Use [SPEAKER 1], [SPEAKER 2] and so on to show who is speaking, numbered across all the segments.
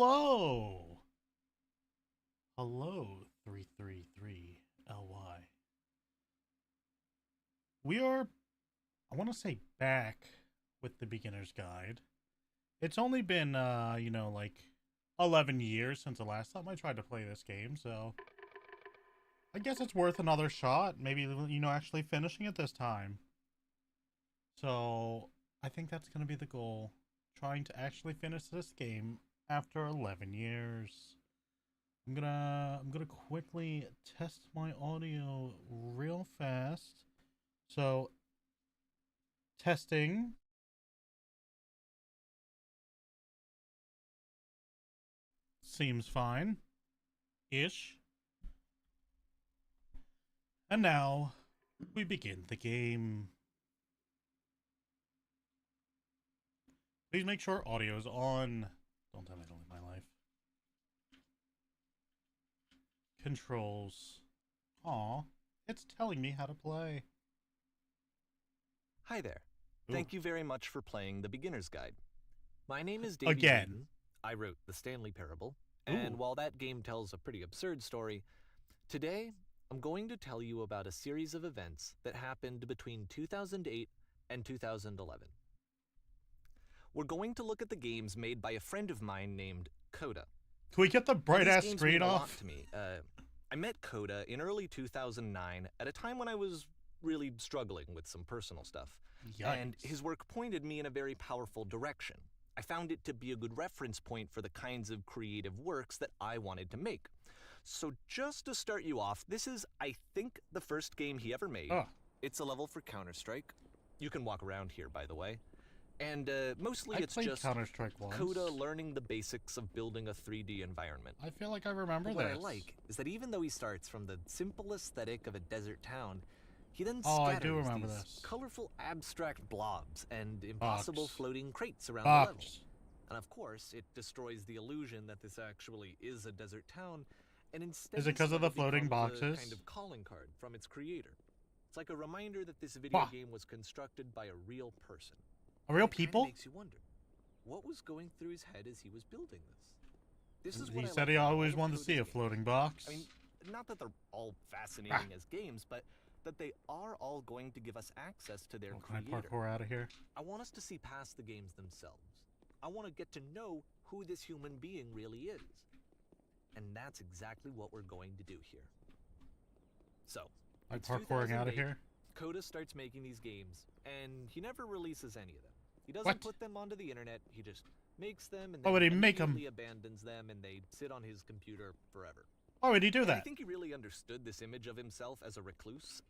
[SPEAKER 1] hello. Hello, 333LY. We are, I want to say, back with the beginner's guide. It's only been, like 11 years since the last time I tried to play this game, so I guess it's worth another shot. Maybe, actually finishing it this time. So I think that's going to be the goal. Trying to actually finish this game after 11 years. I'm gonna quickly test my audio real fast. So, testing. Seems fine. Ish. And now, we begin the game. Please make sure audio is on. Don't tell me I don't live my life. Controls. Aw, it's telling me how to play.
[SPEAKER 2] Hi there.
[SPEAKER 1] Ooh.
[SPEAKER 2] Thank you very much for playing the Beginner's Guide. My name is Davey
[SPEAKER 1] Again.
[SPEAKER 2] Wheaton. I wrote The Stanley Parable,
[SPEAKER 1] Ooh.
[SPEAKER 2] and while that game tells a pretty absurd story, today I'm going to tell you about a series of events that happened between 2008 and 2011. We're going to look at the games made by a friend of mine named Coda.
[SPEAKER 1] Can we get the bright ass
[SPEAKER 2] These games
[SPEAKER 1] screen
[SPEAKER 2] mean a lot
[SPEAKER 1] off?
[SPEAKER 2] to me. I met Coda in early 2009 at a time when I was really struggling with some personal stuff.
[SPEAKER 1] Yikes.
[SPEAKER 2] And his work pointed me in a very powerful direction. I found it to be a good reference point for the kinds of creative works that I wanted to make. So just to start you off, this is, I think, the first game he ever made.
[SPEAKER 1] Oh.
[SPEAKER 2] It's a level for Counter-Strike. You can walk around here, by the way. And mostly it's
[SPEAKER 1] played
[SPEAKER 2] just
[SPEAKER 1] Counter-Strike once.
[SPEAKER 2] Coda learning the basics of building a 3D environment.
[SPEAKER 1] I feel like I remember
[SPEAKER 2] What
[SPEAKER 1] this.
[SPEAKER 2] I like is that even though he starts from the simple aesthetic of a desert town, he then
[SPEAKER 1] Oh, I
[SPEAKER 2] scatters
[SPEAKER 1] do remember
[SPEAKER 2] these
[SPEAKER 1] this.
[SPEAKER 2] colorful abstract blobs and impossible floating crates around the level. And of course, it destroys the illusion that this actually is a desert town, and instead
[SPEAKER 1] Is it because of the floating
[SPEAKER 2] becomes
[SPEAKER 1] boxes?
[SPEAKER 2] a kind of calling card from its creator. It's like a reminder that this video game was constructed by a real person.
[SPEAKER 1] A real
[SPEAKER 2] And it kinda
[SPEAKER 1] people?
[SPEAKER 2] makes you wonder, what was going through his head as he was building this? This is what
[SPEAKER 1] He
[SPEAKER 2] I
[SPEAKER 1] said
[SPEAKER 2] like
[SPEAKER 1] he
[SPEAKER 2] about
[SPEAKER 1] always
[SPEAKER 2] all of
[SPEAKER 1] wanted to
[SPEAKER 2] Coda's
[SPEAKER 1] see a
[SPEAKER 2] games.
[SPEAKER 1] floating box.
[SPEAKER 2] I mean, not that they're all fascinating as games, but that they are all going to give us access to their
[SPEAKER 1] Can I
[SPEAKER 2] creator.
[SPEAKER 1] parkour out of here?
[SPEAKER 2] I want us to see past the games themselves. I want to get to know who this human being really is. And that's exactly what we're going to do here. So,
[SPEAKER 1] I'm
[SPEAKER 2] it's
[SPEAKER 1] parkouring out of
[SPEAKER 2] 2008.
[SPEAKER 1] here.
[SPEAKER 2] Coda starts making these games, and he never releases any of them. He doesn't put them onto the internet, he just makes them and then immediately abandons them, and they sit on his computer forever.
[SPEAKER 1] Why would he do that?
[SPEAKER 2] I think he really understood this image of himself as a recluse.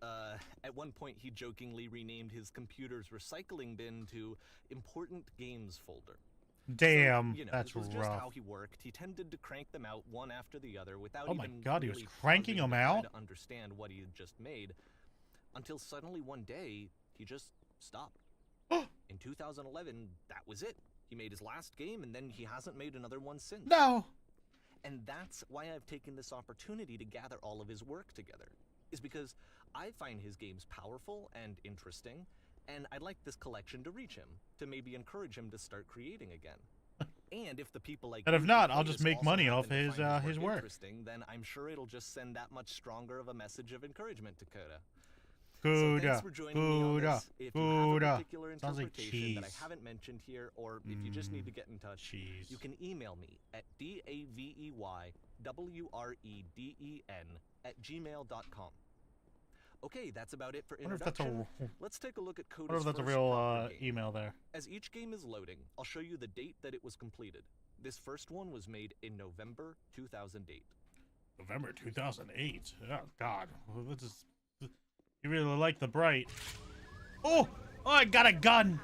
[SPEAKER 2] At one point, he jokingly renamed his computer's recycling bin to Important Games Folder.
[SPEAKER 1] Damn,
[SPEAKER 2] So, you know,
[SPEAKER 1] that's
[SPEAKER 2] this was
[SPEAKER 1] rough.
[SPEAKER 2] just how he worked. He tended to crank them out one after the other without
[SPEAKER 1] Oh my
[SPEAKER 2] even
[SPEAKER 1] God, he
[SPEAKER 2] really
[SPEAKER 1] was cranking
[SPEAKER 2] pausing
[SPEAKER 1] them
[SPEAKER 2] to try
[SPEAKER 1] out?
[SPEAKER 2] to understand what he had just made, until suddenly one day he just stopped. In 2011, that was it. He made his last game, and then he hasn't made another one since.
[SPEAKER 1] No!
[SPEAKER 2] And that's why I've taken this opportunity to gather all of his work together, is because I find his games powerful and interesting, and I'd like this collection to reach him, to maybe encourage him to start creating again. And if the people like
[SPEAKER 1] And if
[SPEAKER 2] you
[SPEAKER 1] not,
[SPEAKER 2] who
[SPEAKER 1] I'll
[SPEAKER 2] play
[SPEAKER 1] just
[SPEAKER 2] this
[SPEAKER 1] make
[SPEAKER 2] also
[SPEAKER 1] money
[SPEAKER 2] happen
[SPEAKER 1] off
[SPEAKER 2] to
[SPEAKER 1] his
[SPEAKER 2] find
[SPEAKER 1] his work.
[SPEAKER 2] interesting, then I'm sure it'll just send that much stronger of a message of encouragement to Coda. So
[SPEAKER 1] Coda,
[SPEAKER 2] thanks for joining me on this. If you have a
[SPEAKER 1] Coda.
[SPEAKER 2] particular
[SPEAKER 1] Sounds like
[SPEAKER 2] interpretation that I
[SPEAKER 1] cheese.
[SPEAKER 2] haven't mentioned here, or if you just need to get in touch,
[SPEAKER 1] Cheese.
[SPEAKER 2] you can email me at daveywreden@gmail.com. Okay, that's about it for
[SPEAKER 1] I wonder if that's
[SPEAKER 2] introduction.
[SPEAKER 1] a,
[SPEAKER 2] Let's take a look at
[SPEAKER 1] I
[SPEAKER 2] Coda's
[SPEAKER 1] wonder if that's a
[SPEAKER 2] first
[SPEAKER 1] real
[SPEAKER 2] proper game.
[SPEAKER 1] email there.
[SPEAKER 2] As each game is loading, I'll show you the date that it was completed. This first one was made in November 2008.
[SPEAKER 1] November 2008. Oh, God. Well, this is... You really like the bright. Oh! Oh, I got a gun!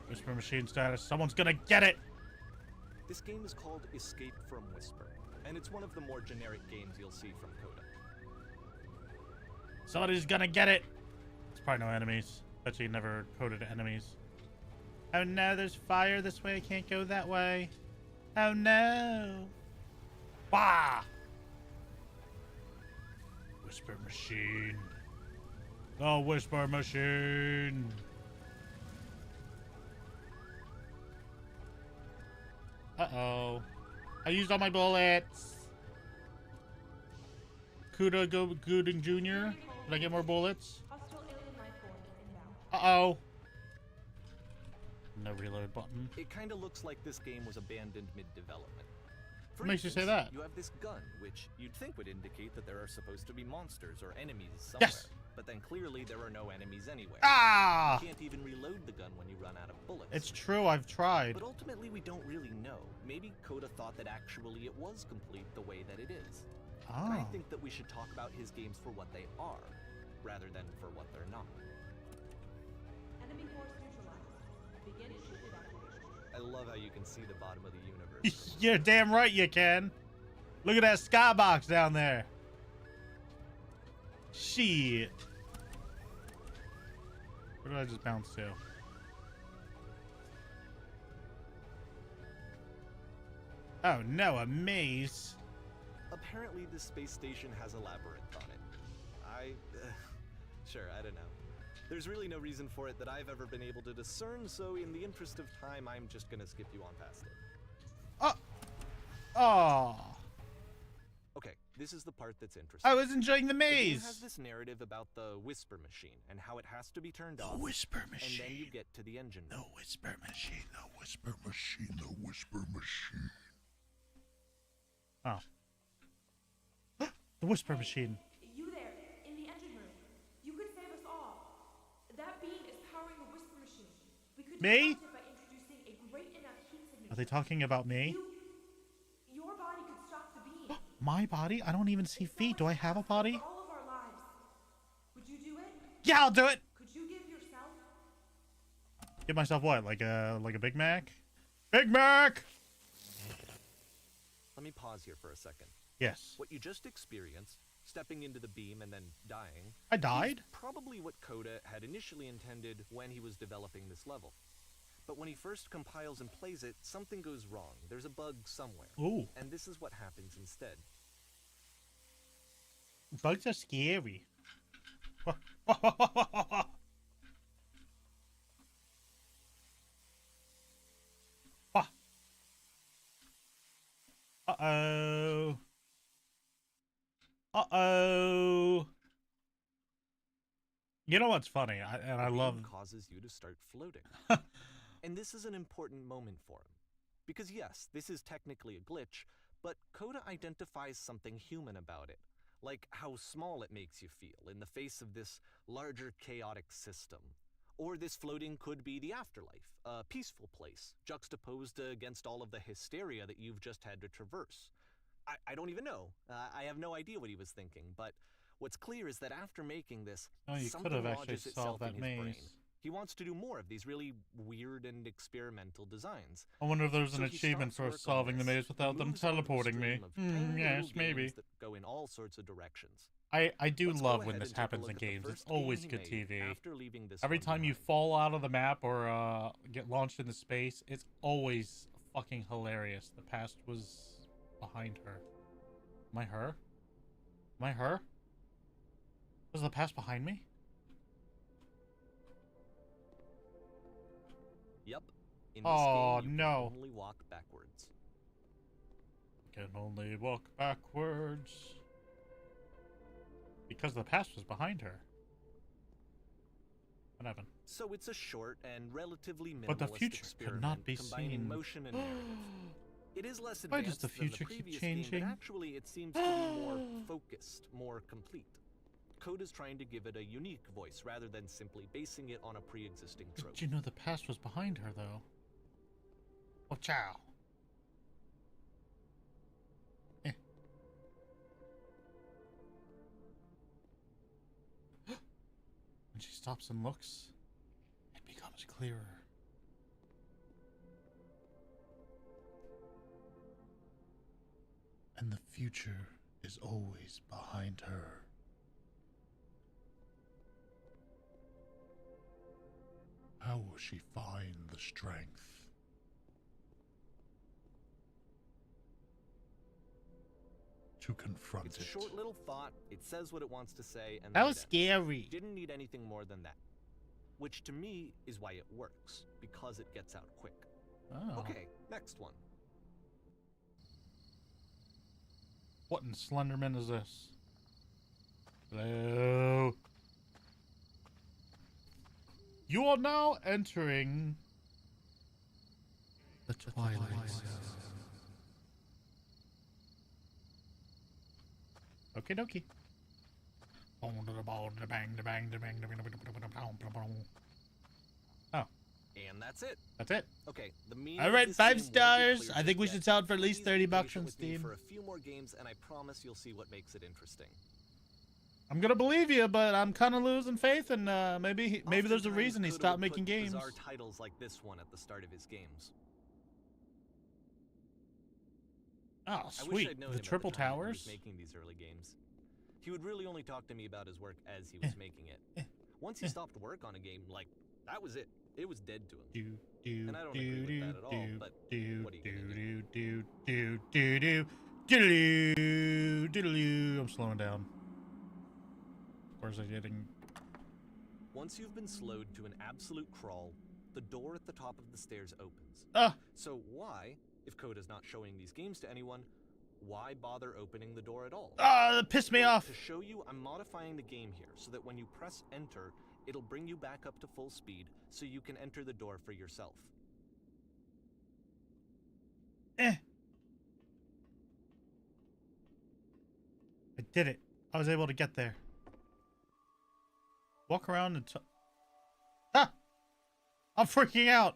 [SPEAKER 1] Whisper machine status. Someone's gonna get it!
[SPEAKER 2] This game is called Escape from Whisper, and it's one of the more generic games you'll see from Coda.
[SPEAKER 1] Somebody's gonna get it! It's probably no enemies. Bet you never coded enemies. Oh no, there's fire this way. I can't go that way. Oh no! Bah! Whisper machine. Oh, whisper machine. Uh-oh. I used all my bullets. Kuda Gooding Jr. Did I get more bullets? Uh-oh. No reload button.
[SPEAKER 2] It kind of looks like this game was abandoned mid-development.
[SPEAKER 1] What makes you say that?
[SPEAKER 2] You have this gun, which you'd think would indicate that there are supposed to be monsters or enemies somewhere.
[SPEAKER 1] Yes!
[SPEAKER 2] But then clearly there are no enemies anywhere.
[SPEAKER 1] Ah!
[SPEAKER 2] You can't even reload the gun when you run out of bullets.
[SPEAKER 1] It's true, I've tried.
[SPEAKER 2] But ultimately we don't really know. Maybe Coda thought that actually it was complete the way that it is.
[SPEAKER 1] Oh.
[SPEAKER 2] And I think that we should talk about his games for what they are, rather than for what they're not.
[SPEAKER 3] Enemy force neutralized. Begin ship evacuation.
[SPEAKER 2] I love how you can see the bottom of the universe.
[SPEAKER 1] You're damn right you can. Look at that skybox down there. Shit. Where did I just bounce to? Oh no, a maze.
[SPEAKER 2] Apparently this space station has a labyrinth on it. Sure, I don't know. There's really no reason for it that I've ever been able to discern, so in the interest of time, I'm just gonna skip you on past it.
[SPEAKER 1] Oh.
[SPEAKER 2] Okay, this is the part that's interesting.
[SPEAKER 1] I was enjoying the
[SPEAKER 2] The game
[SPEAKER 1] maze.
[SPEAKER 2] has this narrative about the whisper machine and how it has to be turned off.
[SPEAKER 1] Whisper
[SPEAKER 2] And then you get to the engine.
[SPEAKER 1] The whisper machine. The whisper machine.
[SPEAKER 4] The whisper machine.
[SPEAKER 1] Oh. The whisper machine.
[SPEAKER 3] You there, in the engine room. You could save us all. That beam is powering the whisper machine. We could
[SPEAKER 1] Me?
[SPEAKER 3] disrupt it by introducing a great enough heat signature.
[SPEAKER 1] Are they talking about me?
[SPEAKER 3] Your body could stop the beam.
[SPEAKER 1] My body? I don't even see feet. Do I have a body?
[SPEAKER 3] For all of our lives. Would you do it?
[SPEAKER 1] Yeah, I'll do it.
[SPEAKER 3] Could you give yourself?
[SPEAKER 1] Give myself what? Like a Big Mac? Big Mac!
[SPEAKER 2] Let me pause here for a second.
[SPEAKER 1] Yes.
[SPEAKER 2] What you just experienced, stepping into the beam and then dying,
[SPEAKER 1] I died?
[SPEAKER 2] is probably what Coda had initially intended when he was developing this level. But when he first compiles and plays it, something goes wrong. There's a bug somewhere.
[SPEAKER 1] Ooh.
[SPEAKER 2] And this is what happens instead.
[SPEAKER 1] Bugs are scary. Uh-oh. Uh-oh. You know what's funny? I love...
[SPEAKER 2] causes you to start floating. And this is an important moment for him. Because yes, this is technically a glitch, but Coda identifies something human about it. Like how small it makes you feel in the face of this larger chaotic system. Or this floating could be the afterlife, a peaceful place, juxtaposed against all of the hysteria that you've just had to traverse. I don't even know. I have no idea what he was thinking, but what's clear is that after making this,
[SPEAKER 1] Oh, you could have actually solved that maze.
[SPEAKER 2] He wants to do more of these really weird and experimental designs.
[SPEAKER 1] I wonder if there's an
[SPEAKER 2] So he
[SPEAKER 1] achievement
[SPEAKER 2] starts
[SPEAKER 1] for
[SPEAKER 2] work
[SPEAKER 1] solving the
[SPEAKER 2] on this.
[SPEAKER 1] maze without
[SPEAKER 2] He
[SPEAKER 1] them
[SPEAKER 2] moves on to a
[SPEAKER 1] teleporting me.
[SPEAKER 2] stream of tiny
[SPEAKER 1] Yes,
[SPEAKER 2] little
[SPEAKER 1] maybe.
[SPEAKER 2] games that go in all sorts of directions.
[SPEAKER 1] I do
[SPEAKER 2] Let's go
[SPEAKER 1] love when
[SPEAKER 2] ahead
[SPEAKER 1] this
[SPEAKER 2] and take a
[SPEAKER 1] happens
[SPEAKER 2] look
[SPEAKER 1] in
[SPEAKER 2] at the
[SPEAKER 1] games. It's
[SPEAKER 2] first game
[SPEAKER 1] always
[SPEAKER 2] he
[SPEAKER 1] good
[SPEAKER 2] made
[SPEAKER 1] TV.
[SPEAKER 2] after leaving this
[SPEAKER 1] Every
[SPEAKER 2] one
[SPEAKER 1] time you
[SPEAKER 2] behind.
[SPEAKER 1] fall out of the map or get launched into space, it's always fucking hilarious. The past was behind her. Am I her? Am I her? Was the past behind me?
[SPEAKER 2] Yep. In this
[SPEAKER 1] Oh,
[SPEAKER 2] game, you
[SPEAKER 1] no.
[SPEAKER 2] can only walk backwards.
[SPEAKER 1] Can only walk backwards. Because the past was behind her. What happened?
[SPEAKER 2] So it's a short and relatively minimalist
[SPEAKER 1] But the future could
[SPEAKER 2] experiment
[SPEAKER 1] not be
[SPEAKER 2] combining
[SPEAKER 1] seen.
[SPEAKER 2] motion and narrative. It is less
[SPEAKER 1] Why
[SPEAKER 2] advanced
[SPEAKER 1] does the
[SPEAKER 2] than
[SPEAKER 1] future
[SPEAKER 2] the
[SPEAKER 1] keep
[SPEAKER 2] previous
[SPEAKER 1] changing?
[SPEAKER 2] game, but actually it seems to be more focused, more complete. Coda's trying to give it a unique voice rather than simply basing it on a pre-existing trope.
[SPEAKER 1] Did you know the past was behind her, though? Oh, ciao. When she stops and looks, it becomes clearer. And the future is always behind her. How will she find the strength to confront
[SPEAKER 2] It's
[SPEAKER 1] it?
[SPEAKER 2] a short little thought, it says what it wants to say, and
[SPEAKER 1] That
[SPEAKER 2] then
[SPEAKER 1] was
[SPEAKER 2] it ends.
[SPEAKER 1] scary.
[SPEAKER 2] Didn't need anything more than that. Which to me is why it works, because it gets out quick.
[SPEAKER 1] Oh.
[SPEAKER 2] Okay, next one.
[SPEAKER 1] What in Slenderman is this? Hello? You are now entering the Twilight Zone. Okie dokie. Oh.
[SPEAKER 2] And that's it.
[SPEAKER 1] That's it.
[SPEAKER 2] Okay, the meaning
[SPEAKER 1] All
[SPEAKER 2] of
[SPEAKER 1] right,
[SPEAKER 2] this
[SPEAKER 1] 5
[SPEAKER 2] game won't be
[SPEAKER 1] stars.
[SPEAKER 2] clear
[SPEAKER 1] I think
[SPEAKER 2] just
[SPEAKER 1] we
[SPEAKER 2] yet.
[SPEAKER 1] should sell it for at least
[SPEAKER 2] Please
[SPEAKER 1] 30
[SPEAKER 2] be
[SPEAKER 1] bucks
[SPEAKER 2] patient
[SPEAKER 1] on
[SPEAKER 2] with me
[SPEAKER 1] Steam.
[SPEAKER 2] for a few more games, and I promise you'll see what makes it interesting.
[SPEAKER 1] I'm gonna believe you, but I'm kind of losing faith, and maybe there's a
[SPEAKER 2] Oftentimes,
[SPEAKER 1] reason he
[SPEAKER 2] Coda
[SPEAKER 1] stopped
[SPEAKER 2] would
[SPEAKER 1] making
[SPEAKER 2] put
[SPEAKER 1] games.
[SPEAKER 2] bizarre titles like this one at the start of his games.
[SPEAKER 1] Oh,
[SPEAKER 2] I wish
[SPEAKER 1] sweet.
[SPEAKER 2] I'd known
[SPEAKER 1] The
[SPEAKER 2] him at
[SPEAKER 1] Triple
[SPEAKER 2] the time he was
[SPEAKER 1] Towers.
[SPEAKER 2] making these early games. He would really only talk to me about his work as he was making it. Once he stopped work on a game, like, that was it. It was dead to him. And I don't agree with that at all, but what are you gonna do?
[SPEAKER 1] I'm slowing down. Where's it getting?
[SPEAKER 2] Once you've been slowed to an absolute crawl, the door at the top of the stairs opens.
[SPEAKER 1] Ah!
[SPEAKER 2] So why, if Coda's not showing these games to anyone, why bother opening the door at all?
[SPEAKER 1] Ah, that pissed me
[SPEAKER 2] Well,
[SPEAKER 1] off.
[SPEAKER 2] To show you, I'm modifying the game here so that when you press enter, it'll bring you back up to full speed so you can enter the door for yourself.
[SPEAKER 1] I did it. I was able to get there. Walk around and ah! I'm freaking out.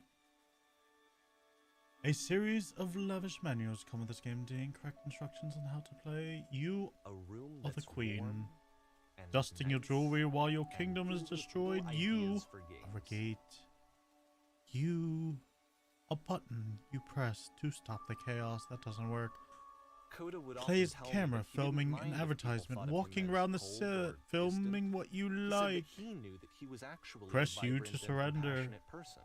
[SPEAKER 1] A series of lavish manuals come with this game containing correct instructions on how to play. You
[SPEAKER 2] A room
[SPEAKER 1] are the
[SPEAKER 2] that's
[SPEAKER 1] queen.
[SPEAKER 2] warm and
[SPEAKER 1] Dusting your
[SPEAKER 2] nice
[SPEAKER 1] jewelry while your
[SPEAKER 2] and
[SPEAKER 1] kingdom is
[SPEAKER 2] filled with
[SPEAKER 1] destroyed.
[SPEAKER 2] cool
[SPEAKER 1] You
[SPEAKER 2] ideas for games.
[SPEAKER 1] are a gate. You a button you press to stop the chaos. That doesn't work.
[SPEAKER 2] Coda would often
[SPEAKER 1] Plays
[SPEAKER 2] tell me
[SPEAKER 1] camera,
[SPEAKER 2] that he didn't
[SPEAKER 1] filming
[SPEAKER 2] mind
[SPEAKER 1] an
[SPEAKER 2] if people
[SPEAKER 1] advertisement,
[SPEAKER 2] thought of him
[SPEAKER 1] walking
[SPEAKER 2] as
[SPEAKER 1] around the
[SPEAKER 2] cold
[SPEAKER 1] set,
[SPEAKER 2] or
[SPEAKER 1] filming what you
[SPEAKER 2] distant. He said
[SPEAKER 1] like.
[SPEAKER 2] that he knew that he was actually
[SPEAKER 1] Press
[SPEAKER 2] a
[SPEAKER 1] U to
[SPEAKER 2] vibrant and
[SPEAKER 1] surrender.
[SPEAKER 2] compassionate person,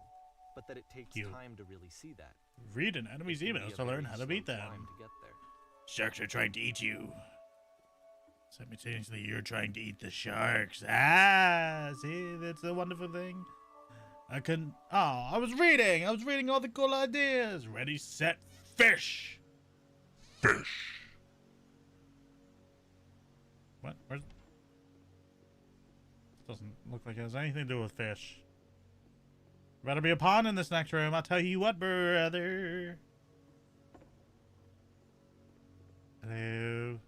[SPEAKER 2] but that it takes
[SPEAKER 1] You.
[SPEAKER 2] time to really see that.
[SPEAKER 1] Read an enemy's
[SPEAKER 2] It can be
[SPEAKER 1] emails
[SPEAKER 2] a
[SPEAKER 1] to learn
[SPEAKER 2] very
[SPEAKER 1] how to
[SPEAKER 2] slow
[SPEAKER 1] beat
[SPEAKER 2] climb
[SPEAKER 1] them.
[SPEAKER 2] to get there.
[SPEAKER 1] Sharks are trying to eat you. Simultaneously, you're trying to eat the sharks. Ah, see, that's a wonderful thing. I couldn't. Oh, I was reading. I was reading all the cool ideas. Ready, set, fish. Fish. What? Where's? Doesn't look like it has anything to do with fish. Better be a pawn in this next room. I'll tell you what, brother. Hello.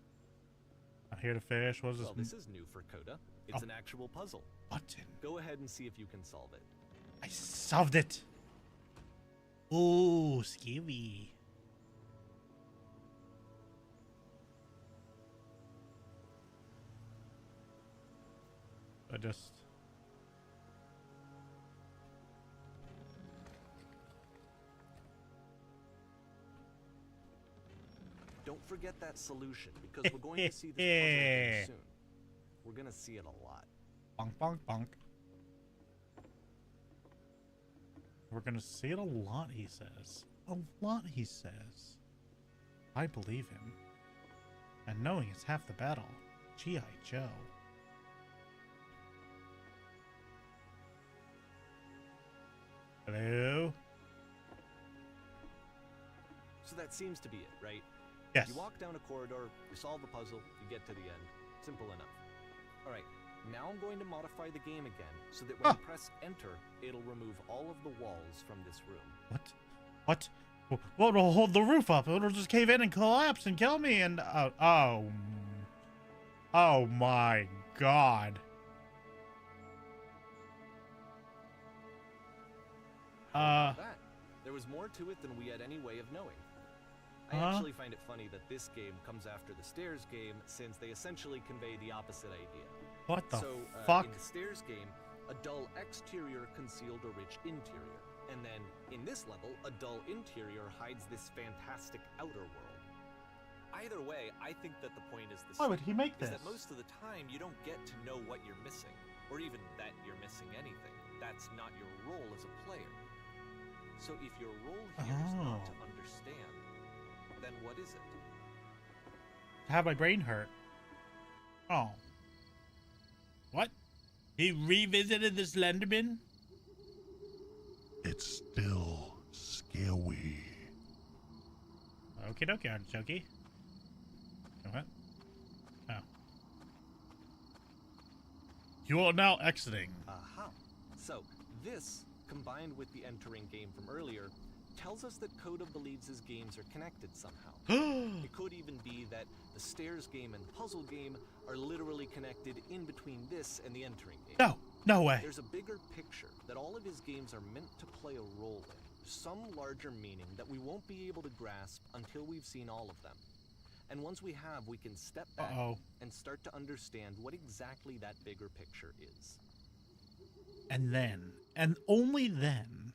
[SPEAKER 1] I'm here to fish. What is this?
[SPEAKER 2] Well, this is new for Coda. It's an actual puzzle.
[SPEAKER 1] Button.
[SPEAKER 2] Go ahead and see if you can solve it.
[SPEAKER 1] I solved it. Oh, scary. I just.
[SPEAKER 2] Don't forget that solution, because we're going to see this puzzle again soon. We're going to see it a lot.
[SPEAKER 1] Bonk, bonk, bonk. We're gonna see it a lot, he says. A lot, he says. I believe him. And knowing is half the battle. G.I. Joe. Hello?
[SPEAKER 2] So that seems to be it, right?
[SPEAKER 1] Yes.
[SPEAKER 2] You walk down a corridor, you solve the puzzle, you get to the end. Simple enough. Alright, now I'm going to modify the game again, so that when you press enter, it'll remove all of the walls from this room.
[SPEAKER 1] What? What? What will hold the roof up? It'll just cave in and collapse and kill me and... Oh my god.
[SPEAKER 2] How about that? There was more to it than we had any way of knowing. I actually find it funny that this game comes after the Stairs game, since they essentially convey the opposite idea.
[SPEAKER 1] What the
[SPEAKER 2] fuck? In the Stairs game, a dull exterior concealed a rich interior. And then, in this level, a dull interior hides this fantastic outer world. Either way, I think that the point is the same.
[SPEAKER 1] Why would he make
[SPEAKER 2] is
[SPEAKER 1] this?
[SPEAKER 2] that most of the time, you don't get to know what you're missing, or even that you're missing anything. That's not your role as a player. So if your role here is not to understand, then what is it?
[SPEAKER 1] Have my brain hurt. Oh. What? He revisited the Slenderman?
[SPEAKER 4] It's still scary.
[SPEAKER 1] Okie dokie, artichoke. You know what? You are now exiting.
[SPEAKER 2] Aha. So, this, combined with the entering game from earlier, tells us that Coda believes his games are connected somehow. It could even be that the stairs game and the puzzle game are literally connected in between this and the entering game.
[SPEAKER 1] No way.
[SPEAKER 2] There's a bigger picture that all of his games are meant to play a role in, some larger meaning that we won't be able to grasp until we've seen all of them. And once we have, we can step back and start to understand what exactly that bigger picture is.
[SPEAKER 1] And then, and only then,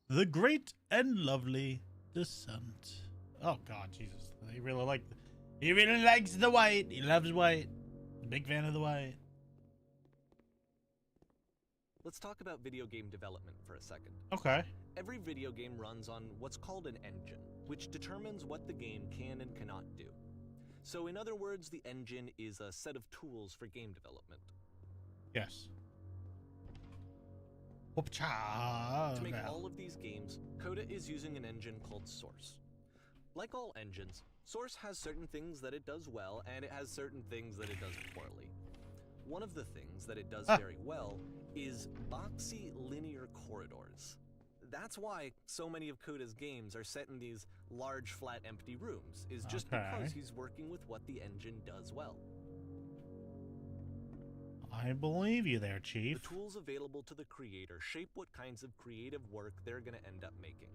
[SPEAKER 1] the great and lovely descent. Oh God, Jesus! He really likes the white. He loves white. A big fan of the white.
[SPEAKER 2] Let's talk about video game development for a second.
[SPEAKER 1] Okay.
[SPEAKER 2] Every video game runs on what's called an engine, which determines what the game can and cannot do. So in other words, the engine is a set of tools for game development.
[SPEAKER 1] Yes.
[SPEAKER 2] To make all of these games, Coda is using an engine called Source. Like all engines, Source has certain things that it does well, and it has certain things that it does poorly. One of the things that it does very well is boxy linear corridors. That's why so many of Coda's games are set in these large, flat, empty rooms, is just because he's working with what the engine does well.
[SPEAKER 1] I believe you there, Chief.
[SPEAKER 2] The tools available to the creator shape what kinds of creative work they're going to end up making.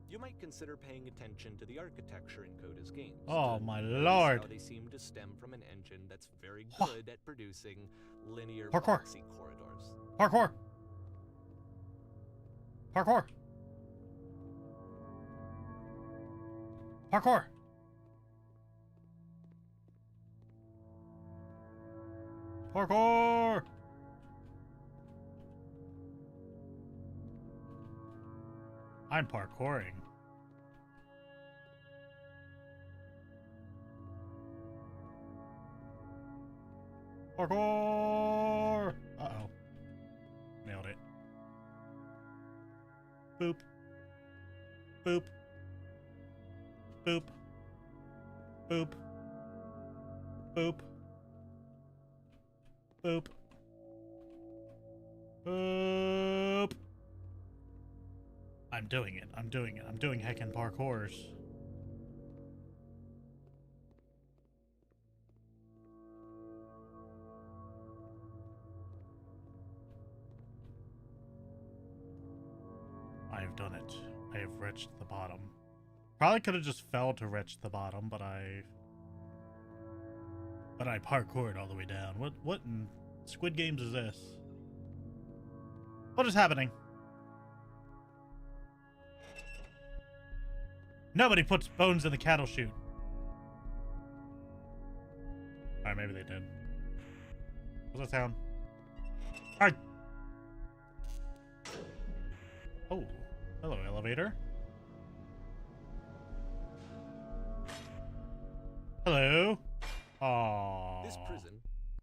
[SPEAKER 2] You might consider paying attention to the architecture in Coda's games.
[SPEAKER 1] Oh my lord!
[SPEAKER 2] How they seem to stem from an engine that's very good at producing linear
[SPEAKER 1] Parkour.
[SPEAKER 2] boxy corridors.
[SPEAKER 1] Parkour! Parkour! Parkour! Parkour! I'm parkouring. Parkour! Uh-oh. Nailed it. Boop. Boop. Boop. Boop. Boop. Boop. Boop. I'm doing it. I'm doing it. I'm doing heckin' parkours. I have done it. I have reached the bottom. Probably could have just fell to reach the bottom, but I parkoured all the way down. What in Squid Games is this? What is happening? Nobody puts bones in the cattle chute. Alright, maybe they did. What's that sound? Alright. Oh, hello, elevator. Hello. Aww.
[SPEAKER 2] This prison,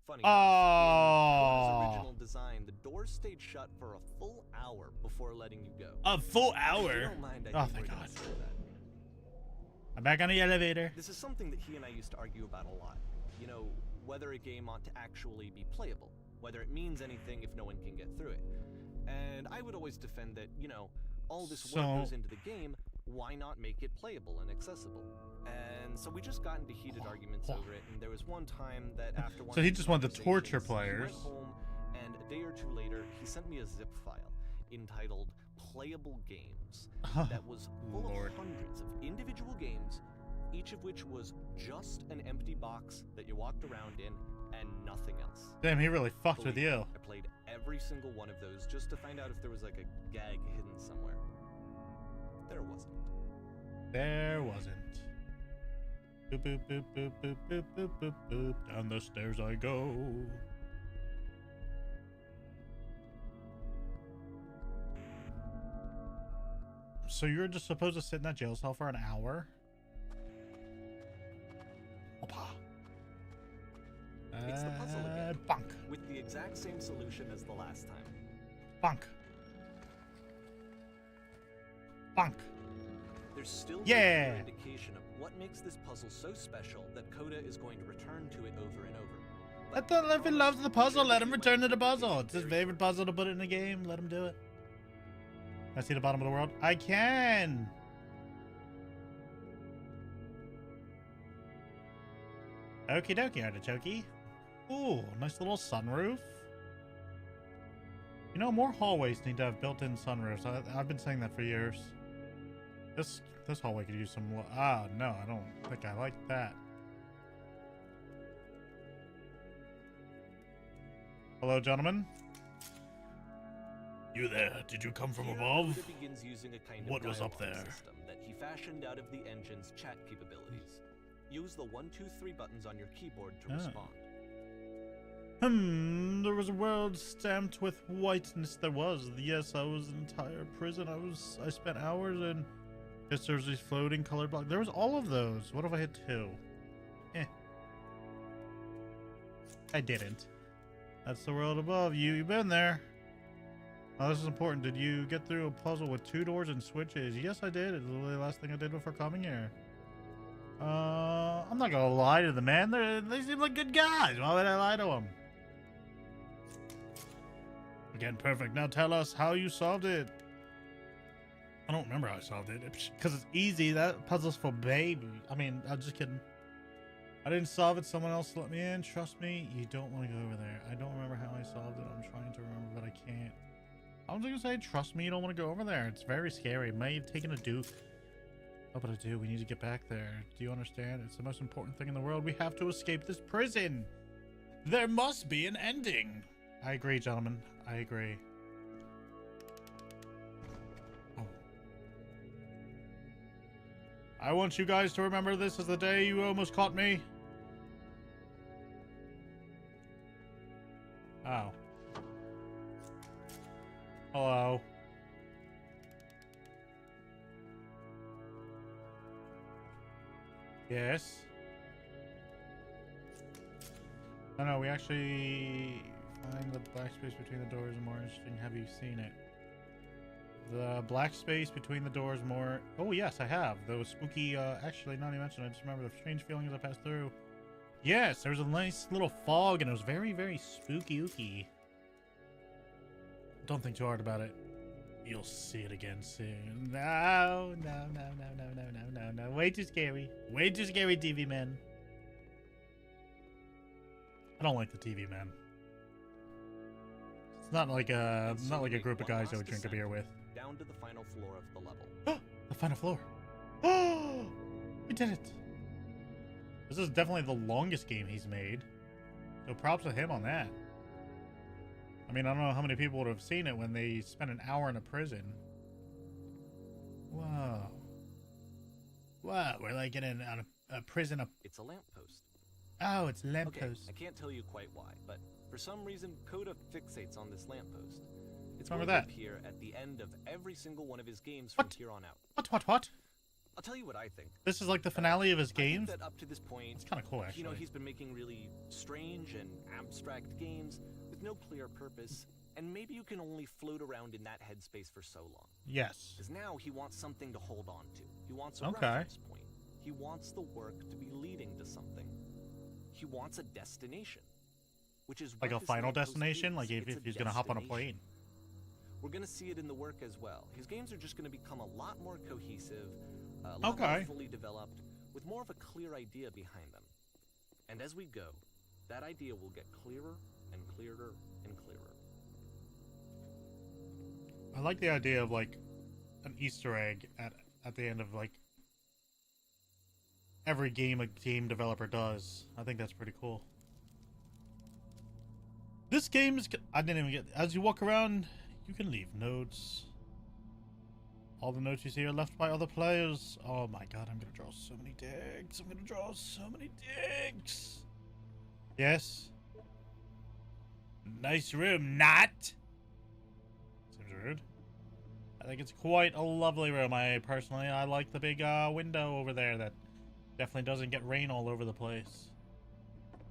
[SPEAKER 2] funny
[SPEAKER 1] enough,
[SPEAKER 2] in Coda's original design, the doors stayed shut for a full hour before letting you go.
[SPEAKER 1] A full hour?
[SPEAKER 2] If you don't mind,
[SPEAKER 1] Oh, thank God. I'm back on the elevator.
[SPEAKER 2] This is something that he and I used to argue about a lot. You know, whether a game ought to actually be playable, whether it means anything if no one can get through it. And I would always defend that, you know, all this work goes into the game, why not make it playable and accessible? And so we just got into heated arguments over it, and there was one time that after one
[SPEAKER 1] So he just wanted to torture
[SPEAKER 2] he
[SPEAKER 1] players.
[SPEAKER 2] went home, and a day or two later, he sent me a zip file entitled Playable Games that was full of hundreds of individual games, each of which was just an empty box that you walked around in and nothing else.
[SPEAKER 1] Damn, he really fucked with you.
[SPEAKER 2] I played every single one of those just to find out if there was like a gag hidden somewhere. There wasn't.
[SPEAKER 1] There wasn't. Boop, boop, boop, boop, boop, boop, boop, boop, boop. Down the stairs I go. So you're just supposed to sit in that jail cell for an hour? Opa.
[SPEAKER 2] It's the puzzle again.
[SPEAKER 1] Bunk.
[SPEAKER 2] With the exact same solution as the last time.
[SPEAKER 1] Bunk. Bunk.
[SPEAKER 2] There's still no
[SPEAKER 1] Yeah.
[SPEAKER 2] clear indication of what makes this puzzle so special that Coda is going to return to it over and over.
[SPEAKER 1] If he loves the puzzle, let him return to the puzzle. It's his favorite puzzle to put it in a game. Let him do it. Can I see the bottom of the world? I can. Okie dokie, artichoke. Ooh, nice little sunroof. You know, more hallways need to have built-in sunroofs. I've been saying that for years. This hallway could use some... Ah, no, I don't think I like that. Hello, gentlemen. You there? Did you come from above?
[SPEAKER 2] Begins using a kind
[SPEAKER 1] What
[SPEAKER 2] of
[SPEAKER 1] was up there?
[SPEAKER 2] System that he fashioned out of the engine's chat capabilities. Use the 1, 2, 3 buttons on your keyboard to respond.
[SPEAKER 1] There was a world stamped with whiteness. There was. Yes, I was an entire prison. I spent hours in... Yes, there's these floating colored blocks. There was all of those. What if I hit 2? I didn't. That's the world above you. You've been there. Oh, this is important. Did you get through a puzzle with 2 doors and switches? Yes, I did. It's literally the last thing I did before coming here. I'm not gonna lie to the man. They seem like good guys. Why would I lie to them? Again, perfect. Now tell us how you solved it. I don't remember how I solved it. Because it's easy. That puzzle's for baby. I mean, I'm just kidding. I didn't solve it. Someone else let me in. Trust me, you don't want to go over there. I don't remember how I solved it. I'm trying to remember, but I can't. I was going to say, trust me, you don't want to go over there. It's very scary. May have taken a duke. Oh, but I do. We need to get back there. Do you understand? It's the most important thing in the world. We have to escape this prison. There must be an ending. I agree, gentlemen. I agree. Oh. I want you guys to remember this as the day you almost caught me. Oh. Hello. Yes. Oh no, we actually find the black space between the doors more interesting. Have you seen it? The black space between the doors more... Oh yes, I have. Those spooky, actually, not even mentioned. I just remember the strange feelings I passed through. Yes, there was a nice little fog and it was very, very spooky-ooky. Don't think too hard about it. You'll see it again soon. No. Way too scary. Way too scary, TV man. I don't like the TV man. It's not like a group of guys I would drink a beer with.
[SPEAKER 2] Down to the final floor of the level.
[SPEAKER 1] The final floor. Oh, we did it. This is definitely the longest game he's made. So props to him on that. I mean, I don't know how many people would have seen it when they spent an hour in a prison. Whoa. Whoa, we're like in a prison.
[SPEAKER 2] It's a lamppost.
[SPEAKER 1] Oh, it's a lamppost.
[SPEAKER 2] Okay, I can't tell you quite why, but for some reason, Coda fixates on this lamppost. It's going to appear at the end of every single one of his games from here on out.
[SPEAKER 1] What?
[SPEAKER 2] I'll tell you what I think.
[SPEAKER 1] This is like the finale of his games?
[SPEAKER 2] I think that up to this point,
[SPEAKER 1] it's kind of cool, actually.
[SPEAKER 2] You know, he's been making really strange and abstract games with no clear purpose, and maybe you can only float around in that headspace for so long.
[SPEAKER 1] Yes.
[SPEAKER 2] Because now he wants something to hold on to. He wants a reference point. He wants the work to be leading to something. He wants a destination, which is
[SPEAKER 1] like a final destination, like if he's going to hop on a plane.
[SPEAKER 2] We're going to see it in the work as well. His games are just going to become a lot more cohesive, a lot more fully developed, with more of a clear idea behind them. And as we go, that idea will get clearer and clearer and clearer.
[SPEAKER 1] I like the idea of like an Easter egg at the end of like every game a game developer does. I think that's pretty cool. This game is... I didn't even get... As you walk around, you can leave notes. All the notes you see are left by other players. Oh my god, I'm gonna draw so many dicks. Yes. Nice room, not. Seems rude. I think it's quite a lovely room. I like the big window over there that definitely doesn't get rain all over the place.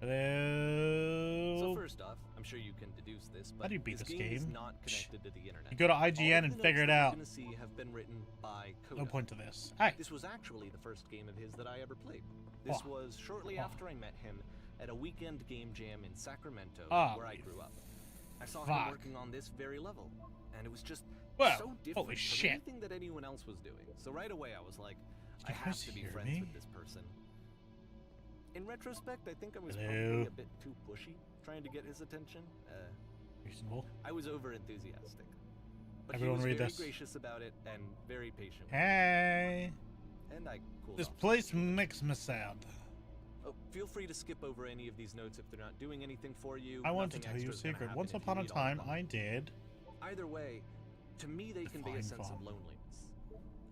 [SPEAKER 1] Hello.
[SPEAKER 2] So first off, I'm sure you can deduce this, but
[SPEAKER 1] how do you beat this game?
[SPEAKER 2] Is not connected to the internet.
[SPEAKER 1] You go to IGN and figure it out.
[SPEAKER 2] Have been written by Coda.
[SPEAKER 1] No point to this. Hi.
[SPEAKER 2] This was actually the first game of his that I ever played. This was shortly after I met him at a weekend game jam in Sacramento,
[SPEAKER 1] Oh,
[SPEAKER 2] where I grew up. I saw
[SPEAKER 1] fuck.
[SPEAKER 2] him working on this very level, and it was just
[SPEAKER 1] Well,
[SPEAKER 2] so different
[SPEAKER 1] holy
[SPEAKER 2] from
[SPEAKER 1] shit.
[SPEAKER 2] anything that anyone else was doing. So right away I was like, I
[SPEAKER 1] You
[SPEAKER 2] have
[SPEAKER 1] guys
[SPEAKER 2] to be
[SPEAKER 1] hear
[SPEAKER 2] friends
[SPEAKER 1] me?
[SPEAKER 2] with this person. In retrospect, I think I was
[SPEAKER 1] Hello?
[SPEAKER 2] probably a bit too pushy, trying to get his attention.
[SPEAKER 1] Reasonable.
[SPEAKER 2] I was over enthusiastic. But
[SPEAKER 1] Everyone
[SPEAKER 2] he was
[SPEAKER 1] read
[SPEAKER 2] very
[SPEAKER 1] this.
[SPEAKER 2] gracious about it and very patient.
[SPEAKER 1] Hey.
[SPEAKER 2] And I cooled
[SPEAKER 1] This
[SPEAKER 2] off.
[SPEAKER 1] place makes me sad.
[SPEAKER 2] Oh, feel free to skip over any of these notes if they're not doing anything for you.
[SPEAKER 1] I want to
[SPEAKER 2] Nothing
[SPEAKER 1] tell you a
[SPEAKER 2] extra's gonna
[SPEAKER 1] secret.
[SPEAKER 2] happen
[SPEAKER 1] Once
[SPEAKER 2] if you
[SPEAKER 1] upon a
[SPEAKER 2] read all of
[SPEAKER 1] time,
[SPEAKER 2] them.
[SPEAKER 1] I did.
[SPEAKER 2] Either way, to me they convey a
[SPEAKER 1] Define
[SPEAKER 2] sense of
[SPEAKER 1] font.
[SPEAKER 2] loneliness.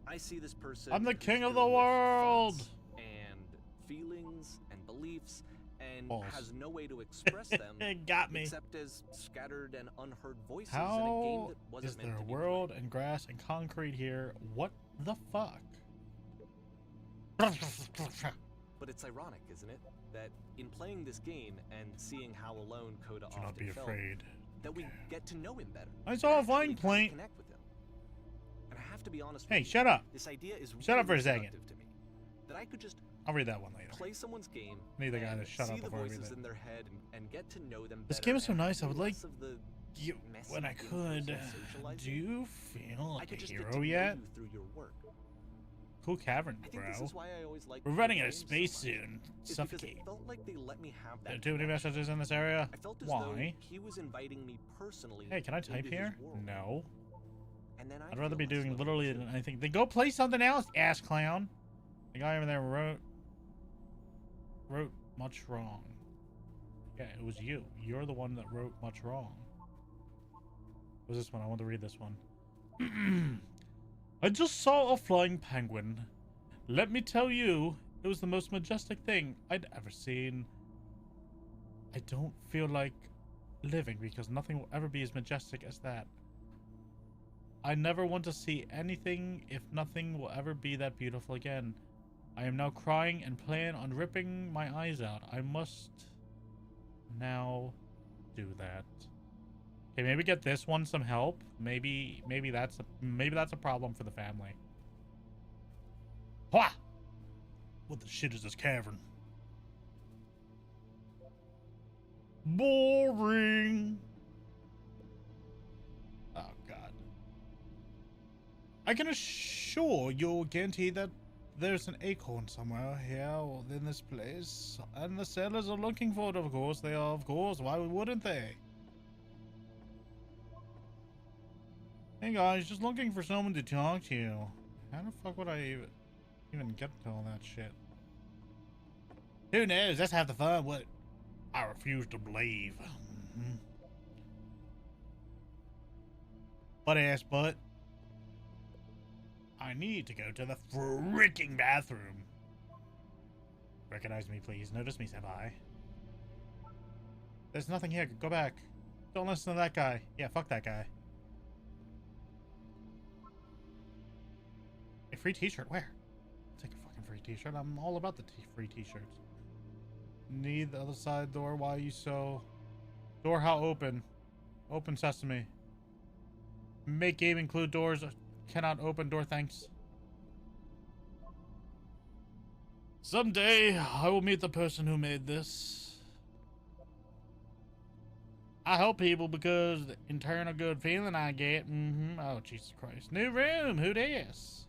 [SPEAKER 2] I see this person.
[SPEAKER 1] I'm the
[SPEAKER 2] who's
[SPEAKER 1] king of the
[SPEAKER 2] filled with
[SPEAKER 1] world!
[SPEAKER 2] thoughts and feelings and beliefs and
[SPEAKER 1] Balls.
[SPEAKER 2] has no way to express them
[SPEAKER 1] It got me.
[SPEAKER 2] except as scattered and unheard voices in a game
[SPEAKER 1] How
[SPEAKER 2] that wasn't
[SPEAKER 1] is
[SPEAKER 2] meant
[SPEAKER 1] there
[SPEAKER 2] to
[SPEAKER 1] a
[SPEAKER 2] be
[SPEAKER 1] world
[SPEAKER 2] played.
[SPEAKER 1] and grass and concrete here? What the fuck?
[SPEAKER 2] But it's ironic, isn't it, that in playing this game and seeing how alone Coda
[SPEAKER 1] Do not
[SPEAKER 2] often
[SPEAKER 1] be
[SPEAKER 2] felt,
[SPEAKER 1] afraid.
[SPEAKER 2] that we get to know him better.
[SPEAKER 1] I saw a
[SPEAKER 2] and
[SPEAKER 1] flying
[SPEAKER 2] actually
[SPEAKER 1] plane.
[SPEAKER 2] connect with him. And I have to be honest
[SPEAKER 1] Hey,
[SPEAKER 2] with you,
[SPEAKER 1] shut up.
[SPEAKER 2] this idea is
[SPEAKER 1] Shut up for a
[SPEAKER 2] really
[SPEAKER 1] second.
[SPEAKER 2] seductive to me. That I could just
[SPEAKER 1] I'll read that one later.
[SPEAKER 2] play someone's game
[SPEAKER 1] Need the guy
[SPEAKER 2] and
[SPEAKER 1] to shut
[SPEAKER 2] see
[SPEAKER 1] up
[SPEAKER 2] the
[SPEAKER 1] before I read
[SPEAKER 2] voices
[SPEAKER 1] it.
[SPEAKER 2] in their head and get to know them
[SPEAKER 1] This
[SPEAKER 2] better
[SPEAKER 1] game is so
[SPEAKER 2] and
[SPEAKER 1] nice, I
[SPEAKER 2] do
[SPEAKER 1] would like
[SPEAKER 2] less of the
[SPEAKER 1] You,
[SPEAKER 2] messy
[SPEAKER 1] when I could,
[SPEAKER 2] in-person socializing.
[SPEAKER 1] do you feel
[SPEAKER 2] I
[SPEAKER 1] like
[SPEAKER 2] could
[SPEAKER 1] a
[SPEAKER 2] just get to
[SPEAKER 1] hero
[SPEAKER 2] know
[SPEAKER 1] yet?
[SPEAKER 2] you through your work.
[SPEAKER 1] Cool cavern,
[SPEAKER 2] I think this
[SPEAKER 1] bro.
[SPEAKER 2] is why I always liked
[SPEAKER 1] We're
[SPEAKER 2] video
[SPEAKER 1] running out of
[SPEAKER 2] games so
[SPEAKER 1] space
[SPEAKER 2] much,
[SPEAKER 1] soon.
[SPEAKER 2] is because
[SPEAKER 1] Suffocate.
[SPEAKER 2] it felt like they let me have
[SPEAKER 1] There are
[SPEAKER 2] that
[SPEAKER 1] too many
[SPEAKER 2] connection.
[SPEAKER 1] messages in this area.
[SPEAKER 2] I felt as
[SPEAKER 1] Why?
[SPEAKER 2] though he was inviting me personally.
[SPEAKER 1] Hey, can I type
[SPEAKER 2] into his
[SPEAKER 1] here?
[SPEAKER 2] world.
[SPEAKER 1] No.
[SPEAKER 2] And then
[SPEAKER 1] I'd rather be
[SPEAKER 2] feel less
[SPEAKER 1] doing
[SPEAKER 2] lonely,
[SPEAKER 1] literally
[SPEAKER 2] too.
[SPEAKER 1] than anything. Then go play something else, ass clown. The guy over there wrote much wrong. Yeah, it was you. You're the one that wrote much wrong. What was this one? I want to read this one. I just saw a flying penguin. Let me tell you, it was the most majestic thing I'd ever seen. I don't feel like living because nothing will ever be as majestic as that. I never want to see anything if nothing will ever be that beautiful again. I am now crying and plan on ripping my eyes out. I must now do that. Okay, maybe get this one some help. Maybe that's a problem for the family. Hua! What the shit is this cavern? Boring. Oh god. I can assure you, Ginty, that there's an acorn somewhere here in this place, and the sailors are looking for it. Of course they are. Of course, why wouldn't they? Hey guys, just looking for someone to talk to. How the fuck would I even get to all that shit? Who knows? That's half the fun. What? I refuse to believe. Butt ass butt. I need to go to the freaking bathroom. Recognize me, please. Notice me, senpai. There's nothing here. Go back. Don't listen to that guy. Yeah, fuck that guy. A free t-shirt? Where? Take a fucking free t-shirt. I'm all about the free t-shirts. Need the other side door. Why are you so... Door how open? Open sesame. Make game include doors. Cannot open door, thanks. Someday I will meet the person who made this. I help people because the internal good feeling I get. Oh, Jesus Christ. New room. Who dis?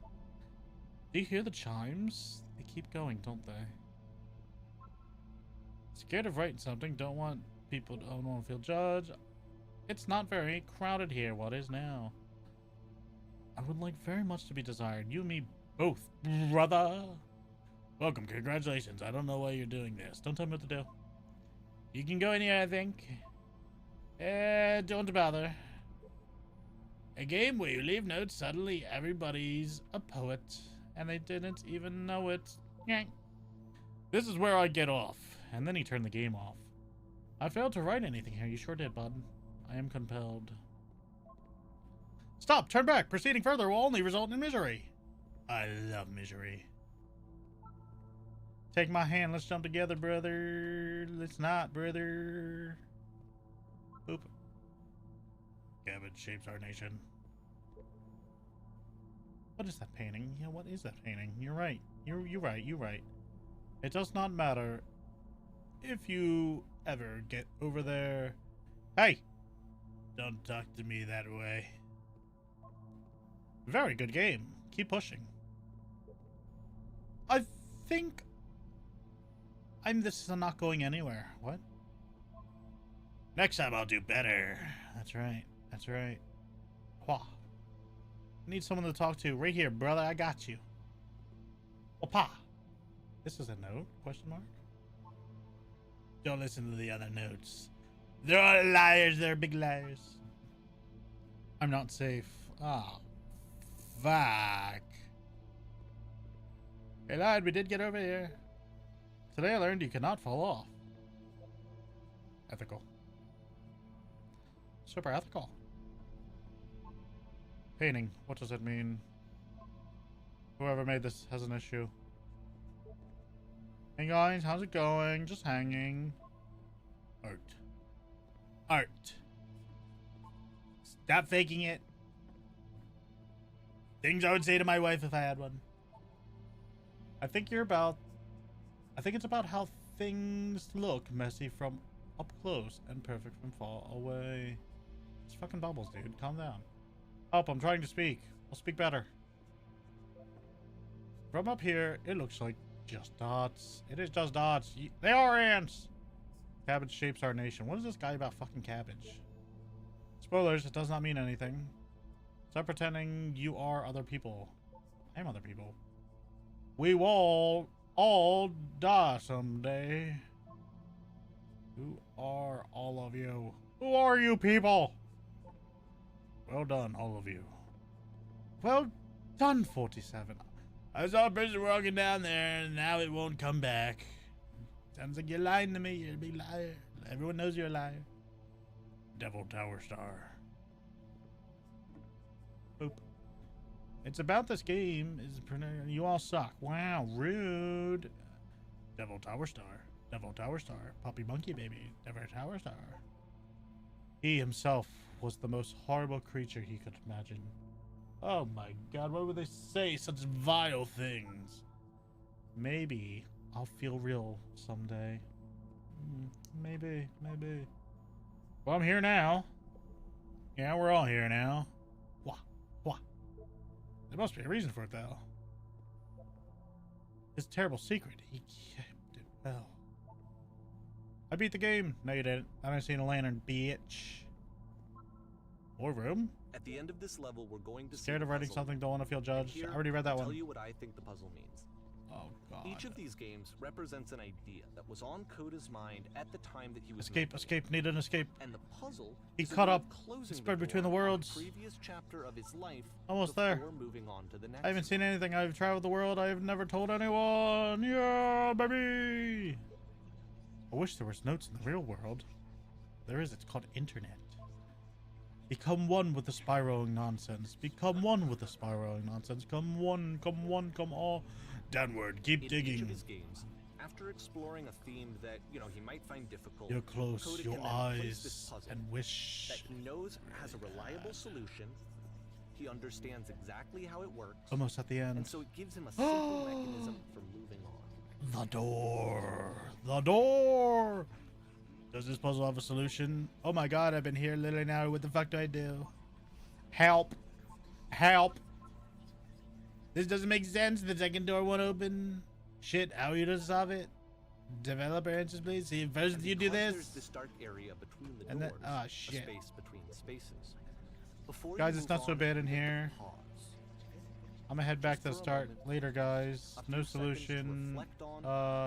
[SPEAKER 1] Do you hear the chimes? They keep going, don't they? Scared of writing something. Don't want people to don't want to feel judged. It's not very crowded here. What is now? I would like very much to be desired. You and me both, brother. Welcome. Congratulations. I don't know why you're doing this. Don't tell me what to do. You can go in here, I think. Don't bother. A game where you leave notes, suddenly everybody's a poet. And they didn't even know it. This is where I get off. And then he turned the game off. I failed to write anything here. You sure did, bud. I am compelled. Stop! Turn back! Proceeding further will only result in misery. I love misery. Take my hand. Let's jump together, brother. Let's not, brother. Boop. Cabbage shapes our nation. What is that painting? Yeah, what is that painting? You're right. You're right. You're right. It does not matter if you ever get over there. Hey! Don't talk to me that way. Very good game. Keep pushing. I think this is not going anywhere. What? Next time I'll do better. That's right. That's right. Wah. Need someone to talk to. Right here, brother. I got you. Opa. This is a note? Question mark? Don't listen to the other notes. They're all liars. They're big liars. I'm not safe. Oh. Fuck. Hey, lad, we did get over here. Today I learned you cannot fall off. Ethical. Super ethical. Painting. What does it mean? Whoever made this has an issue. Hey guys, how's it going? Just hanging. Art. Art. Stop faking it. Things I would say to my wife if I had one. I think it's about how things look messy from up close and perfect from far away. It's fucking bubbles, dude. Calm down. Up, I'm trying to speak. I'll speak better. From up here, it looks like just dots. It is just dots. They are ants! Cabbage shapes our nation. What is this guy about fucking cabbage? Spoilers, it does not mean anything. Stop pretending you are other people. I am other people. We will all die someday. Who are all of you? Who are you people? Well done, all of you. Well done, 47. I saw a person walking down there, and now it won't come back. Sounds like you're lying to me. You're a big liar. Everyone knows you're a liar. Devil Tower Star. Boop. It's about this game. You all suck. Wow, rude. Devil Tower Star. Devil Tower Star. Puppy Monkey Baby. Devil Tower Star. He himself was the most horrible creature he could imagine. Oh my god, why would they say such vile things? Maybe I'll feel real someday. Maybe. Well, I'm here now. Yeah, we're all here now. Wah. There must be a reason for it, though. His terrible secret. He kept it well. I beat the game. No, you didn't. I haven't seen a lantern, bitch. More room?
[SPEAKER 2] At the end of this level, we're going to
[SPEAKER 1] Scared of writing something, don't want to feel judged. I already read that one.
[SPEAKER 2] I'll tell you what I think the puzzle means.
[SPEAKER 1] Oh, God.
[SPEAKER 2] Each of these games represents an idea that was on Coda's mind at the time that he was
[SPEAKER 1] Escape, need an escape.
[SPEAKER 2] And the puzzle
[SPEAKER 1] He
[SPEAKER 2] is
[SPEAKER 1] caught
[SPEAKER 2] a way
[SPEAKER 1] up.
[SPEAKER 2] of closing
[SPEAKER 1] Spread
[SPEAKER 2] the
[SPEAKER 1] between the
[SPEAKER 2] door on
[SPEAKER 1] worlds.
[SPEAKER 2] previous chapter of his life
[SPEAKER 1] Almost
[SPEAKER 2] before
[SPEAKER 1] there.
[SPEAKER 2] moving on to the next.
[SPEAKER 1] I haven't seen anything. I've traveled the world. I've never told anyone. Yeah, baby. I wish there was notes in the real world. There is. It's called internet. Become one with the spiraling nonsense. Become one with the spiraling nonsense. Come one, come all. Downward. Keep digging.
[SPEAKER 2] Each of his games, after exploring a theme that, he might find difficult,
[SPEAKER 1] You're close.
[SPEAKER 2] Coda
[SPEAKER 1] Your
[SPEAKER 2] can then place this
[SPEAKER 1] eyes
[SPEAKER 2] puzzle
[SPEAKER 1] and wish.
[SPEAKER 2] that he knows has a reliable solution. He understands exactly how it works.
[SPEAKER 1] Almost at the end.
[SPEAKER 2] And so it gives him a simple mechanism for moving on.
[SPEAKER 1] The door. The door. Does this puzzle have a solution? Oh my god, I've been here literally now. What the fuck do I do? Help. Help. This doesn't make sense. The second door won't open. Shit, how are you to solve it? Developer answers, please. See, first you do this.
[SPEAKER 2] There's this dark area between the
[SPEAKER 1] And then,
[SPEAKER 2] doors,
[SPEAKER 1] oh
[SPEAKER 2] a
[SPEAKER 1] shit.
[SPEAKER 2] space between spaces. Before
[SPEAKER 1] Guys,
[SPEAKER 2] you
[SPEAKER 1] it's
[SPEAKER 2] move
[SPEAKER 1] not so
[SPEAKER 2] on,
[SPEAKER 1] bad in
[SPEAKER 2] you have to
[SPEAKER 1] here.
[SPEAKER 2] pause.
[SPEAKER 1] I'm gonna head back to the
[SPEAKER 2] Just for a
[SPEAKER 1] start
[SPEAKER 2] moment,
[SPEAKER 1] later, guys.
[SPEAKER 2] a
[SPEAKER 1] No
[SPEAKER 2] few seconds to
[SPEAKER 1] solution.
[SPEAKER 2] reflect on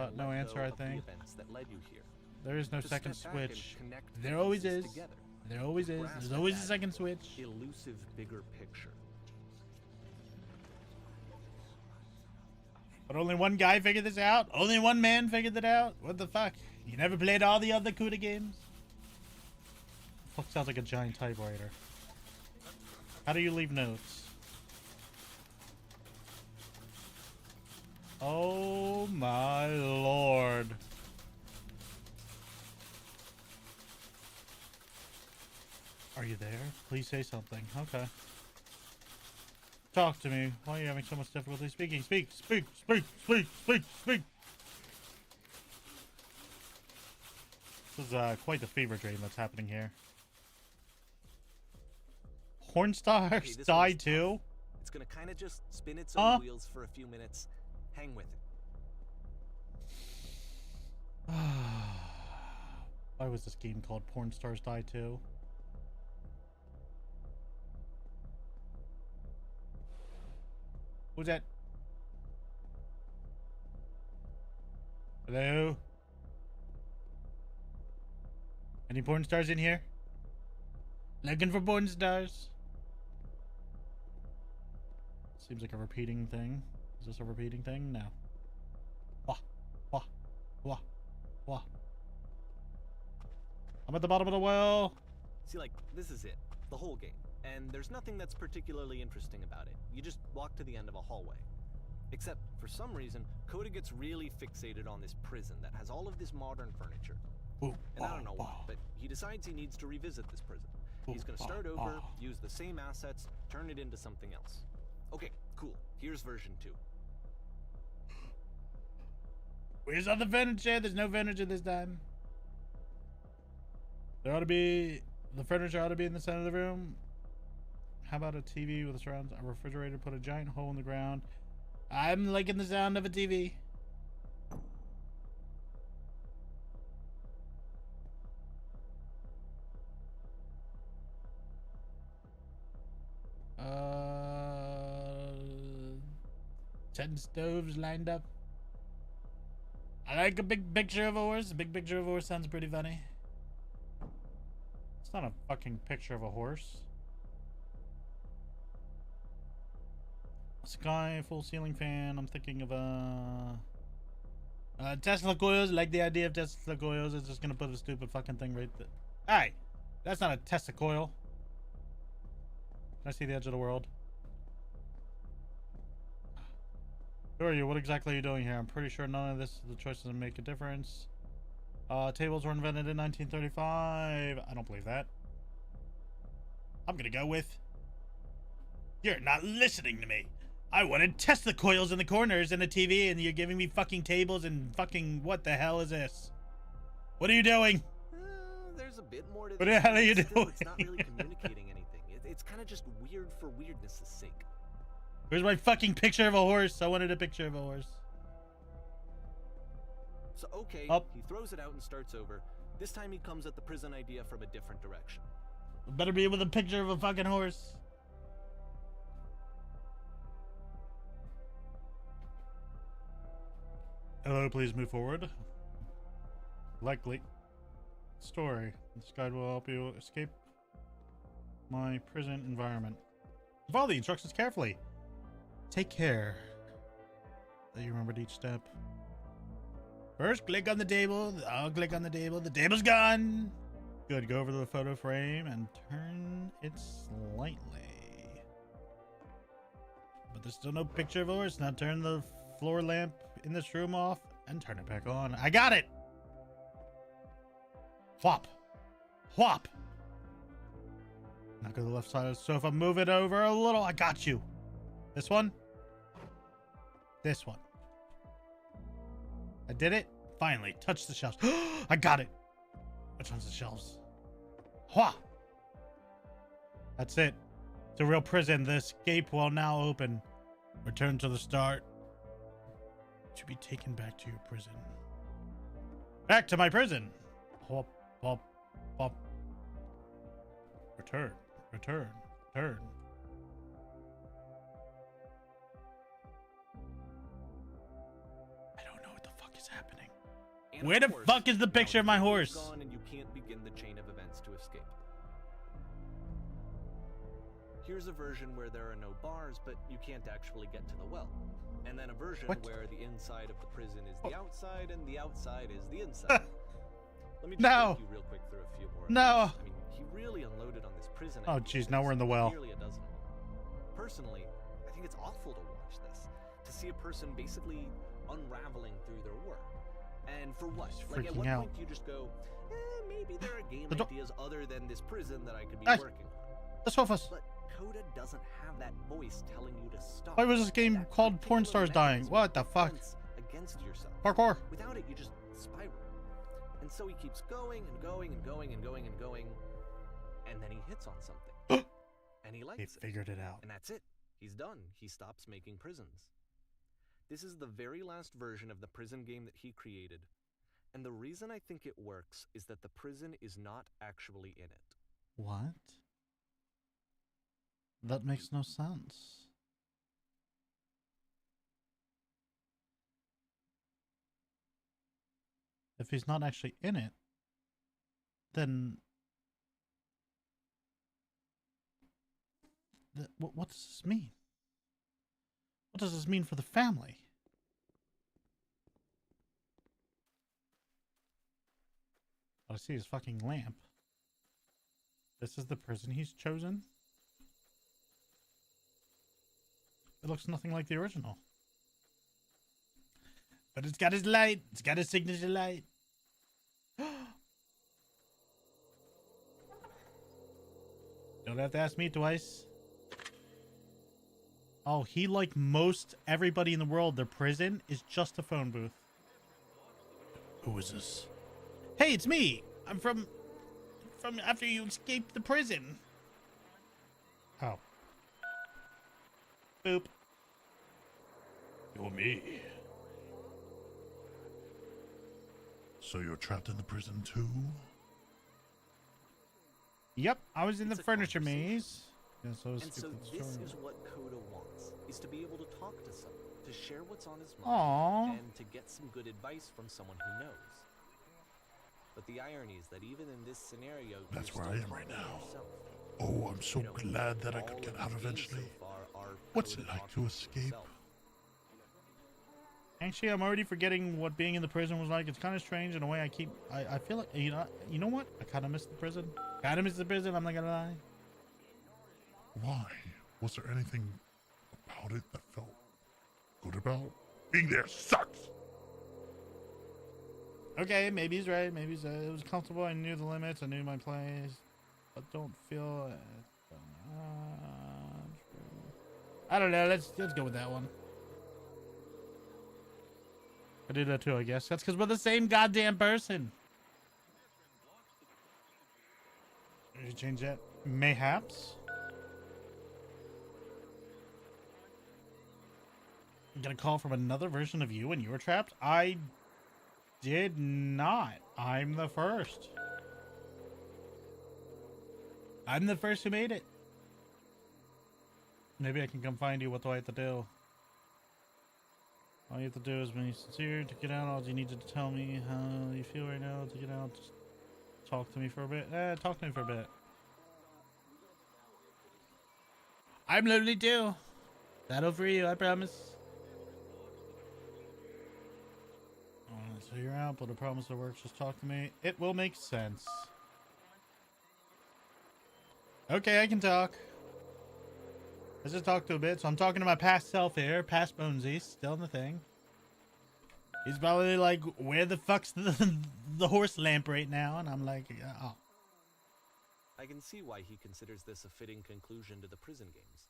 [SPEAKER 2] and
[SPEAKER 1] No
[SPEAKER 2] let
[SPEAKER 1] answer,
[SPEAKER 2] go
[SPEAKER 1] I
[SPEAKER 2] of the
[SPEAKER 1] think.
[SPEAKER 2] events that led you here.
[SPEAKER 1] There is no
[SPEAKER 2] To
[SPEAKER 1] second
[SPEAKER 2] step back and
[SPEAKER 1] switch.
[SPEAKER 2] connect the
[SPEAKER 1] There always
[SPEAKER 2] pieces
[SPEAKER 1] is.
[SPEAKER 2] together.
[SPEAKER 1] There always is.
[SPEAKER 2] Grasp
[SPEAKER 1] There's
[SPEAKER 2] at
[SPEAKER 1] always a
[SPEAKER 2] that
[SPEAKER 1] second switch.
[SPEAKER 2] Elusive bigger picture.
[SPEAKER 1] But only one guy figured this out? Only one man figured it out? What the fuck? You never played all the other CUDA games? Fuck, sounds like a giant typewriter. How do you leave notes? Oh my lord. Are you there? Please say something. Okay. Talk to me. Why are you having so much difficulty speaking? Speak! This is quite the fever dream that's happening here. Porn stars
[SPEAKER 2] Okay, this
[SPEAKER 1] die
[SPEAKER 2] one's
[SPEAKER 1] too?
[SPEAKER 2] tough. It's gonna kind of just spin its own wheels for a few minutes. Hang with it.
[SPEAKER 1] Why was this game called Porn Stars Die Too? Who's that? Hello? Any porn stars in here? Looking for porn stars? Seems like a repeating thing. Is this a repeating thing? No. Wah, wah, wah, wah. I'm at the bottom of the well.
[SPEAKER 2] See, like, this is it. The whole game. And there's nothing that's particularly interesting about it. You just walk to the end of a hallway. Except, for some reason, Coda gets really fixated on this prison that has all of this modern furniture.
[SPEAKER 1] Ooh,
[SPEAKER 2] and I don't know why, but he decides he needs to revisit this prison. He's gonna start over, use the same assets, turn it into something else. Okay, cool. Here's version 2.
[SPEAKER 1] Where's all the furniture? There's no furniture this time. There ought to be... The furniture ought to be in the center of the room. How about a TV with a surround? A refrigerator, put a giant hole in the ground. I'm liking the sound of a TV. Uh... 10 stoves lined up. I like a big picture of a horse. A big picture of a horse sounds pretty funny. It's not a fucking picture of a horse. Sky, full ceiling fan. I'm thinking of Tesla coils. I like the idea of Tesla coils. It's just gonna put a stupid fucking thing right there. Hey, that's not a Tesla coil. Can I see the edge of the world? Who are you? What exactly are you doing here? I'm pretty sure none of this, the choices make a difference. Tables were invented in 1935. I don't believe that. I'm gonna go with... You're not listening to me. I wanted Tesla coils in the corners and the TV, and you're giving me fucking tables and fucking... What the hell is this? What are you doing?
[SPEAKER 2] There's a bit more to
[SPEAKER 1] What
[SPEAKER 2] this.
[SPEAKER 1] the hell are you
[SPEAKER 2] Still,
[SPEAKER 1] doing?
[SPEAKER 2] It's not really communicating anything. It's kind of just weird for weirdness' sake.
[SPEAKER 1] Where's my fucking picture of a horse? I wanted a picture of a horse.
[SPEAKER 2] So, okay, he throws it out and starts over. This time he comes at the prison idea from a different direction.
[SPEAKER 1] Better be with a picture of a fucking horse. Hello, please move forward. Likely. Story. This guide will help you escape my prison environment. Follow the instructions carefully. Take care that you remembered each step. First, click on the table. I'll click on the table. The table's gone. Good. Go over to the photo frame and turn it slightly. But there's still no picture of a horse. Now turn the floor lamp in this room off and turn it back on. I got it. Whop. Whop. Now go to the left side of the sofa. Move it over a little. I got you. This one. This one. I did it. Finally. Touch the shelves. I got it. Which one's the shelves? Hua. That's it. It's a real prison. The escape will now open. Return to the start. To be taken back to your prison. Back to my prison. Hop, hop, hop. Return, return, return. I don't know what the fuck is happening.
[SPEAKER 2] And
[SPEAKER 1] Where the
[SPEAKER 2] course,
[SPEAKER 1] fuck is the picture of my horse?
[SPEAKER 2] Gone and you can't begin the chain of events to escape. Here's a version where there are no bars, but you can't actually get to the well. And then a version where the inside of the prison is the outside and the outside is the inside. Let me just take you real quick through a few more.
[SPEAKER 1] No.
[SPEAKER 2] I mean, he really unloaded on this prison.
[SPEAKER 1] Oh, jeez, now we're in the well.
[SPEAKER 2] Nearly a dozen. Personally, I think it's awful to watch this. To see a person basically unraveling through their work. And for what? Like, at what point do you just go, maybe there are game ideas other than this prison that I could be working on.
[SPEAKER 1] The sofas.
[SPEAKER 2] But Coda doesn't have that voice telling you to stop.
[SPEAKER 1] Why was this game called Porn Stars Dying? What the fuck?
[SPEAKER 2] Against yourself.
[SPEAKER 1] Parkour.
[SPEAKER 2] Without it, you just spiral. And so he keeps going and going and going and going and going, and then he hits on something. And he likes
[SPEAKER 1] They
[SPEAKER 2] it.
[SPEAKER 1] figured it out.
[SPEAKER 2] And that's it. He's done. He stops making prisons. This is the very last version of the prison game that he created. And the reason I think it works is that the prison is not actually in it.
[SPEAKER 1] What? That makes no sense. If he's not actually in it, then what does this mean? What does this mean for the family? All I see is fucking lamp. This is the prison he's chosen? It looks nothing like the original. But it's got his light. It's got his signature light. Don't have to ask me twice. Oh, he, like most everybody in the world, their prison is just a phone booth. Who is this? Hey, it's me. I'm from after you escaped the prison. Oh. Boop.
[SPEAKER 4] You're me. So you're trapped in the prison too?
[SPEAKER 1] Yep, I was in
[SPEAKER 2] It's
[SPEAKER 1] the
[SPEAKER 2] a
[SPEAKER 1] furniture
[SPEAKER 2] conversation.
[SPEAKER 1] maze. Yeah, so
[SPEAKER 2] And so this is what Coda wants, is to be able to talk to someone, to share what's on his mind,
[SPEAKER 1] Aww.
[SPEAKER 2] and to get some good advice from someone who knows. But the irony is that even in this scenario,
[SPEAKER 4] That's
[SPEAKER 2] you're
[SPEAKER 4] where I
[SPEAKER 2] still
[SPEAKER 4] am right
[SPEAKER 2] talking to
[SPEAKER 4] now.
[SPEAKER 2] yourself.
[SPEAKER 4] Oh, I'm so
[SPEAKER 2] You know,
[SPEAKER 4] glad that I
[SPEAKER 2] all
[SPEAKER 4] could
[SPEAKER 2] of
[SPEAKER 4] get
[SPEAKER 2] the
[SPEAKER 4] out
[SPEAKER 2] games
[SPEAKER 4] eventually.
[SPEAKER 2] so far are
[SPEAKER 4] What's
[SPEAKER 2] Coda
[SPEAKER 4] it like
[SPEAKER 2] talking
[SPEAKER 4] to escape?
[SPEAKER 2] himself.
[SPEAKER 1] Actually, I'm already forgetting what being in the prison was like. It's kind of strange in a way. I feel like, you know what? I kind of miss the prison. Kind of miss the prison, I'm not gonna lie.
[SPEAKER 4] Why? Was there anything about it that felt good about? Being there sucks!
[SPEAKER 1] Okay, maybe he's right. Maybe it was comfortable. I knew the limits. I knew my place. But don't feel... I don't know. Let's go with that one. I do that too, I guess. That's because we're the same goddamn person. Did you change that? Mayhaps? You got a call from another version of you when you were trapped? I did not. I'm the first. I'm the first who made it. Maybe I can come find you. What do I have to do? All you have to do is be sincere to get out. All you need to tell me how you feel right now to get out. Just talk to me for a bit. Talk to me for a bit. I'm lonely too. That'll free you, I promise. So you're out, but I promise it works. Just talk to me. It will make sense. Okay, I can talk. Let's just talk to a bit. So I'm talking to my past self here, past Bonesy, still in the thing. He's probably like, where the fuck's the horse lamp right now? And I'm like, oh.
[SPEAKER 2] I can see why he considers this a fitting conclusion to the prison games.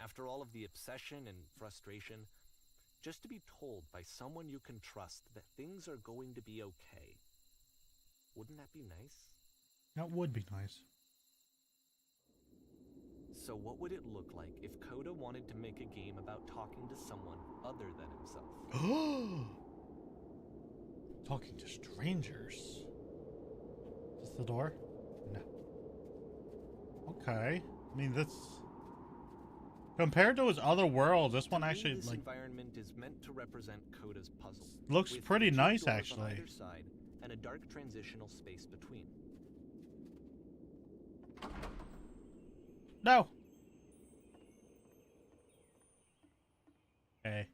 [SPEAKER 2] After all of the obsession and frustration, just to be told by someone you can trust that things are going to be okay. Wouldn't that be nice?
[SPEAKER 1] That would be nice.
[SPEAKER 2] So what would it look like if Coda wanted to make a game about talking to someone other than himself?
[SPEAKER 1] Talking to strangers. Is this the door? No. Okay. I mean, this... Compared to his other worlds, this one actually,
[SPEAKER 2] this
[SPEAKER 1] like...
[SPEAKER 2] environment is meant to represent Coda's puzzle.
[SPEAKER 1] Looks
[SPEAKER 2] with
[SPEAKER 1] pretty
[SPEAKER 2] two
[SPEAKER 1] nice,
[SPEAKER 2] doors on
[SPEAKER 1] actually.
[SPEAKER 2] either side and a dark transitional space between.
[SPEAKER 1] No! Okay.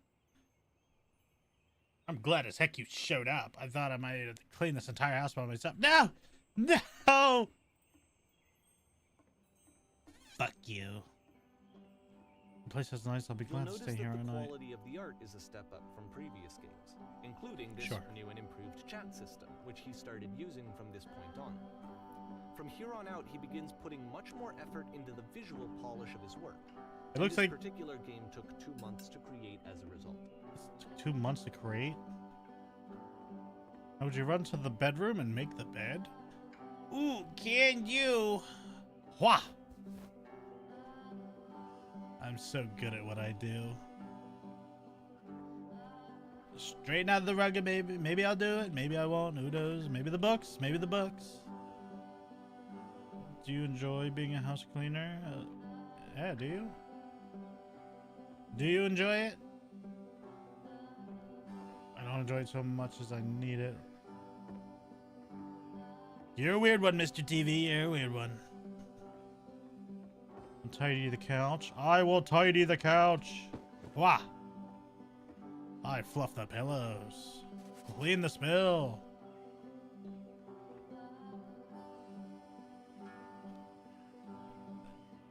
[SPEAKER 1] I'm glad as heck you showed up. I thought I might have to clean this entire house by myself. No! No! Fuck you. The place is nice. I'll be
[SPEAKER 2] You'll
[SPEAKER 1] glad to
[SPEAKER 2] notice
[SPEAKER 1] stay
[SPEAKER 2] that
[SPEAKER 1] here
[SPEAKER 2] the
[SPEAKER 1] all night.
[SPEAKER 2] quality of the art is a step up from previous games, including this
[SPEAKER 1] Sure.
[SPEAKER 2] new and improved chat system, which he started using from this point on. From here on out, he begins putting much more effort into the visual polish of his work.
[SPEAKER 1] It looks
[SPEAKER 2] this
[SPEAKER 1] like
[SPEAKER 2] particular game took 2 months to create as a result.
[SPEAKER 1] it took 2 months to create. How would you run to the bedroom and make the bed? Ooh, can you? Wha! I'm so good at what I do. Straighten out the rug, maybe. Maybe I'll do it. Maybe I won't. Who knows? Maybe the books. Maybe the books. Do you enjoy being a house cleaner? Yeah, do you? Do you enjoy it? I don't enjoy it so much as I need it. You're a weird one, Mr. TV. You're a weird one. I'll tidy the couch. I will tidy the couch. Wah! I fluff the pillows. Clean the spill.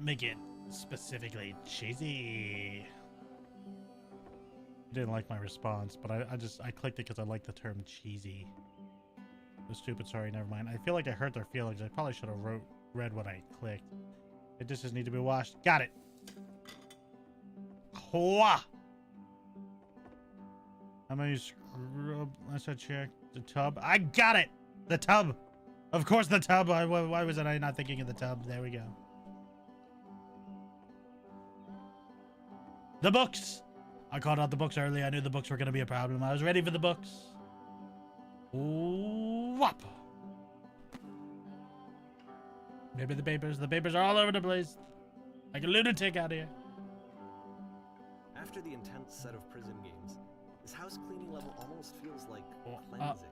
[SPEAKER 1] Make it specifically cheesy. Didn't like my response, but I clicked it because I like the term cheesy. The stupid, sorry, never mind. I feel like I hurt their feelings. I probably should have read what I clicked. It just does need to be washed. Got it. Hua! How many scrub? Let's check the tub. I got it. The tub. Of course, the tub. Why was I not thinking of the tub? There we go. The books. I called out the books early. I knew the books were going to be a problem. I was ready for the books. Ooh, whop. Maybe the papers. The papers are all over the place. Like a lunatic out here.
[SPEAKER 2] After the intense set of prison games, this house cleaning level almost feels like cleansing.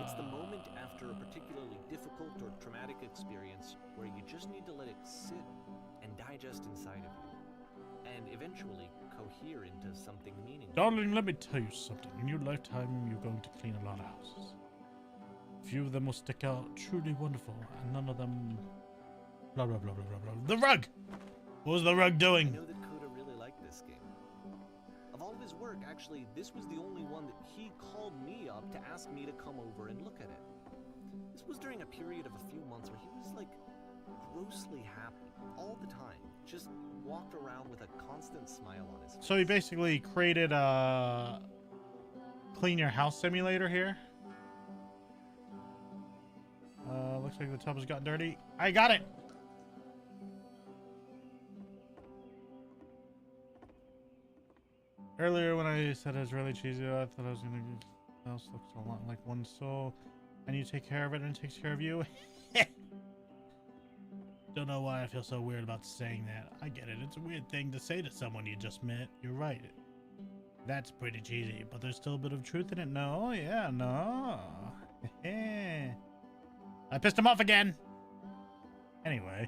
[SPEAKER 2] It's the moment after a particularly difficult or traumatic experience where you just need to let it sit and digest inside of you, and eventually cohere into something meaningful.
[SPEAKER 1] Darling, let me tell you something. In your lifetime, you're going to clean a lot of houses. Few of them will stick out, truly wonderful, and none of them... Blah, blah, blah, blah, blah, blah. The rug! What was the rug doing?
[SPEAKER 2] I know that Coda really liked this game. Of all of his work, actually, this was the only one that he called me up to ask me to come over and look at it. This was during a period of a few months where he was, like, grossly happy all the time. Just walked around with a constant smile on his face.
[SPEAKER 1] So he basically created a clean your house simulator here. Looks like the tub has gotten dirty. I got it! Earlier when I said it was really cheesy, I thought I was gonna get the house looks a lot like one soul. And you take care of it and it takes care of you. Don't know why I feel so weird about saying that. I get it. It's a weird thing to say to someone you just met. You're right. That's pretty cheesy, but there's still a bit of truth in it. No, yeah, no. I pissed him off again. Anyway.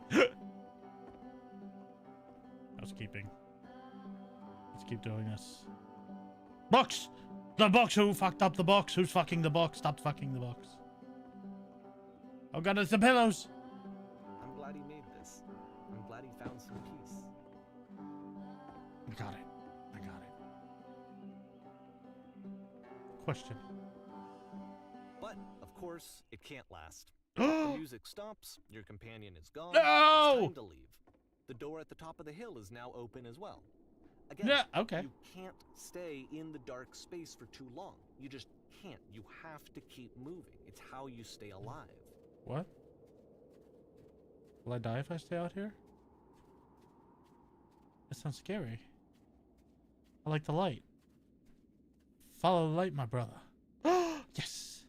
[SPEAKER 1] Housekeeping. Let's keep doing this. Books! The books! Who fucked up the books? Who's fucking the books? Stop fucking the books. Oh god, it's the pillows!
[SPEAKER 2] I'm glad he made this. I'm glad he found some peace.
[SPEAKER 1] I got it. I got it. Question.
[SPEAKER 2] But, of course, it can't last. The music stops, your companion is gone.
[SPEAKER 1] No!
[SPEAKER 2] It's time to leave. The door at the top of the hill is now open as well. Again,
[SPEAKER 1] Yeah, okay.
[SPEAKER 2] You can't stay in the dark space for too long. You just can't. You have to keep moving. It's how you stay alive.
[SPEAKER 1] What? Will I die if I stay out here? That sounds scary. I like the light. Follow the light, my brother. Yes!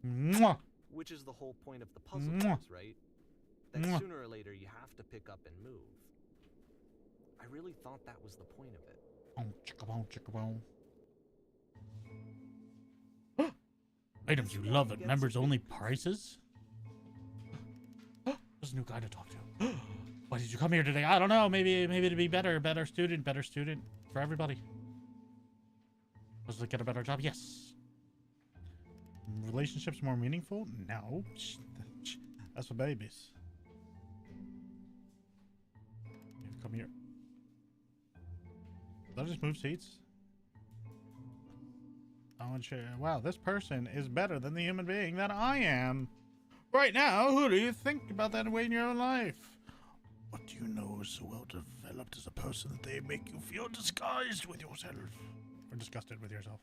[SPEAKER 1] Mwah!
[SPEAKER 2] Which is the whole point of the puzzle
[SPEAKER 1] Mwah.
[SPEAKER 2] games, right? That
[SPEAKER 1] Mwah.
[SPEAKER 2] sooner or later you have to pick up and move. I really thought that was the point of it.
[SPEAKER 1] Oh, chicka-boom, chicka-boom. Items you love at members only prices? There's a new guy to talk to. Why did you come here today? I don't know. Maybe to be better student for everybody. Was to get a better job? Yes. Relationships more meaningful? No. That's for babies. Come here. Did I just move seats? I want to share. Wow, this person is better than the human being that I am. Right now, who do you think about that way in your own life? What do you know is so well developed as a person that they make you feel disguised with yourself? Or disgusted with yourself.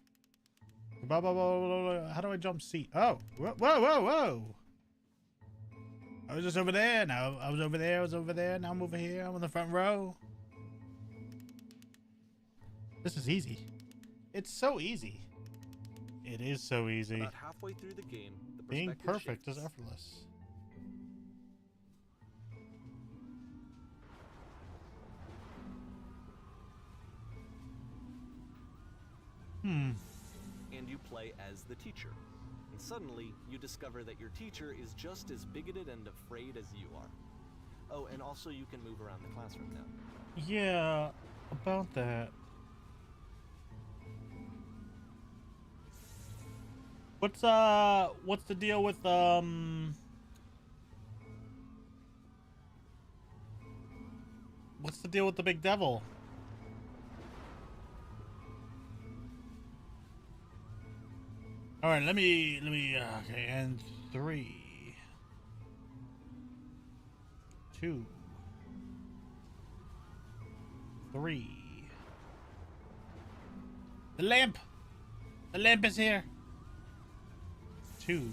[SPEAKER 1] Blah, blah, blah, blah, blah. How do I jump seat? Oh, whoa, whoa, whoa, whoa. I was just over there. Now I was over there. I was over there. Now I'm over here. I'm in the front row. This is easy. It's so easy. It is so easy.
[SPEAKER 2] About halfway through the game, the
[SPEAKER 1] Being
[SPEAKER 2] perspective
[SPEAKER 1] perfect
[SPEAKER 2] shifts.
[SPEAKER 1] is effortless.
[SPEAKER 2] And you play as the teacher. And suddenly, you discover that your teacher is just as bigoted and afraid as you are. Oh, and also you can move around the classroom now.
[SPEAKER 1] Yeah, about that. What's the deal with what's the deal with the big devil? All right, let me okay, and 3 2 3 The lamp is here. 2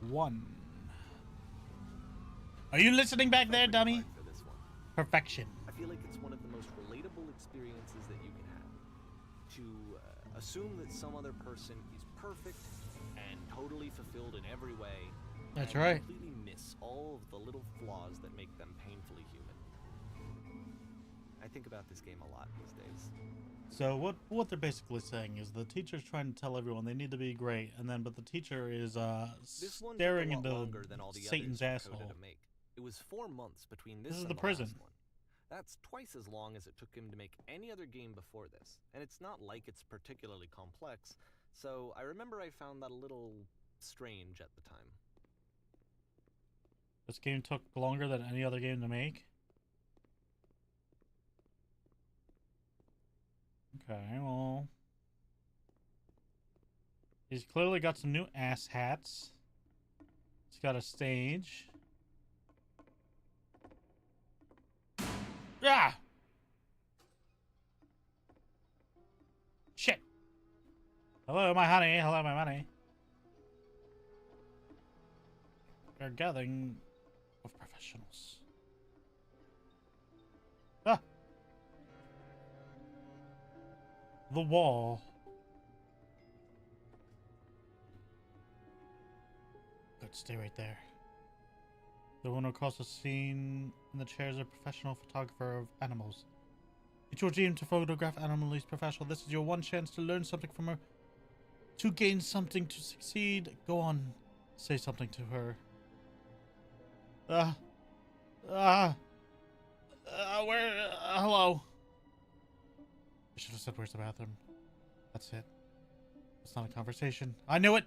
[SPEAKER 1] 1 Are you listening back there, dummy?
[SPEAKER 2] For this one.
[SPEAKER 1] Perfection.
[SPEAKER 2] I feel like it's one of the most relatable experiences that you can have. To assume that some other person is perfect and totally fulfilled in every way.
[SPEAKER 1] That's
[SPEAKER 2] and
[SPEAKER 1] right.
[SPEAKER 2] Completely miss all of the little flaws that make them painfully human. I think about this game a lot these days.
[SPEAKER 1] So what they're basically saying is the teacher's trying to tell everyone they need to be great, and then but the teacher is
[SPEAKER 2] This one
[SPEAKER 1] staring
[SPEAKER 2] took a lot
[SPEAKER 1] into
[SPEAKER 2] longer than all the
[SPEAKER 1] Satan's
[SPEAKER 2] others were
[SPEAKER 1] asshole.
[SPEAKER 2] coded to make. It was 4 months between this
[SPEAKER 1] This is
[SPEAKER 2] and
[SPEAKER 1] the
[SPEAKER 2] the
[SPEAKER 1] prison.
[SPEAKER 2] last one. That's twice as long as it took him to make any other game before this, and it's not like it's particularly complex, so I remember I found that a little strange at the time.
[SPEAKER 1] This game took longer than any other game to make. Okay, well, he's clearly got some new ass hats. He's got a stage. Ah! Shit! Hello, my honey. Hello, my money. We're gathering of professionals. Ah! The wall. Good, stay right there. The one across the scene in the chair is a professional photographer of animals. It's your dream to photograph animals professional. This is your one chance to learn something from her. To gain something, to succeed. Go on, say something to her. Where? Hello. I should have said, where's the bathroom? That's it. It's not a conversation. I knew it!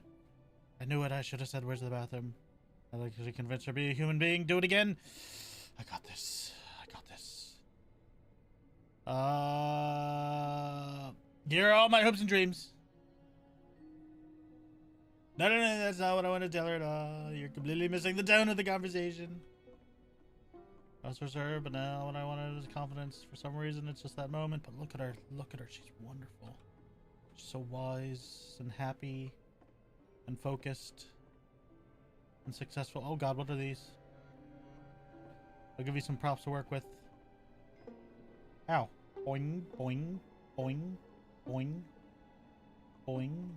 [SPEAKER 1] I knew it. I should have said, where's the bathroom? I like to convince her to be a human being. Do it again. I got this. I got this. Here are all my hopes and dreams. No, that's not what I want to tell her at all. You're completely missing the tone of the conversation. I was reserved, but now what I wanted is confidence. For some reason, it's just that moment. But look at her. Look at her. She's wonderful. She's so wise and happy and focused and successful. Oh God, what are these? I'll give you some props to work with. Ow. Boing, boing, boing, boing, boing.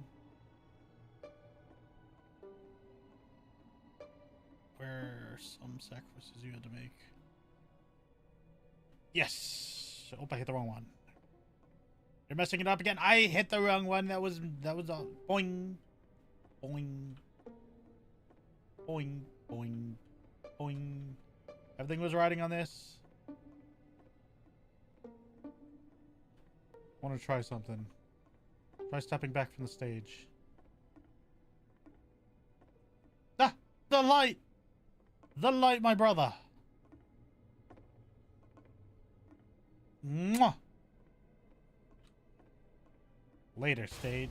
[SPEAKER 1] Where are some sacrifices you had to make? Yes! Oh, I hit the wrong one. You're messing it up again. I hit the wrong one. That was boing, boing, boing, boing, boing. Everything was riding on this. I want to try something. Try stepping back from the stage. Ah! The light! The light, my brother! Mwah! Later, stage.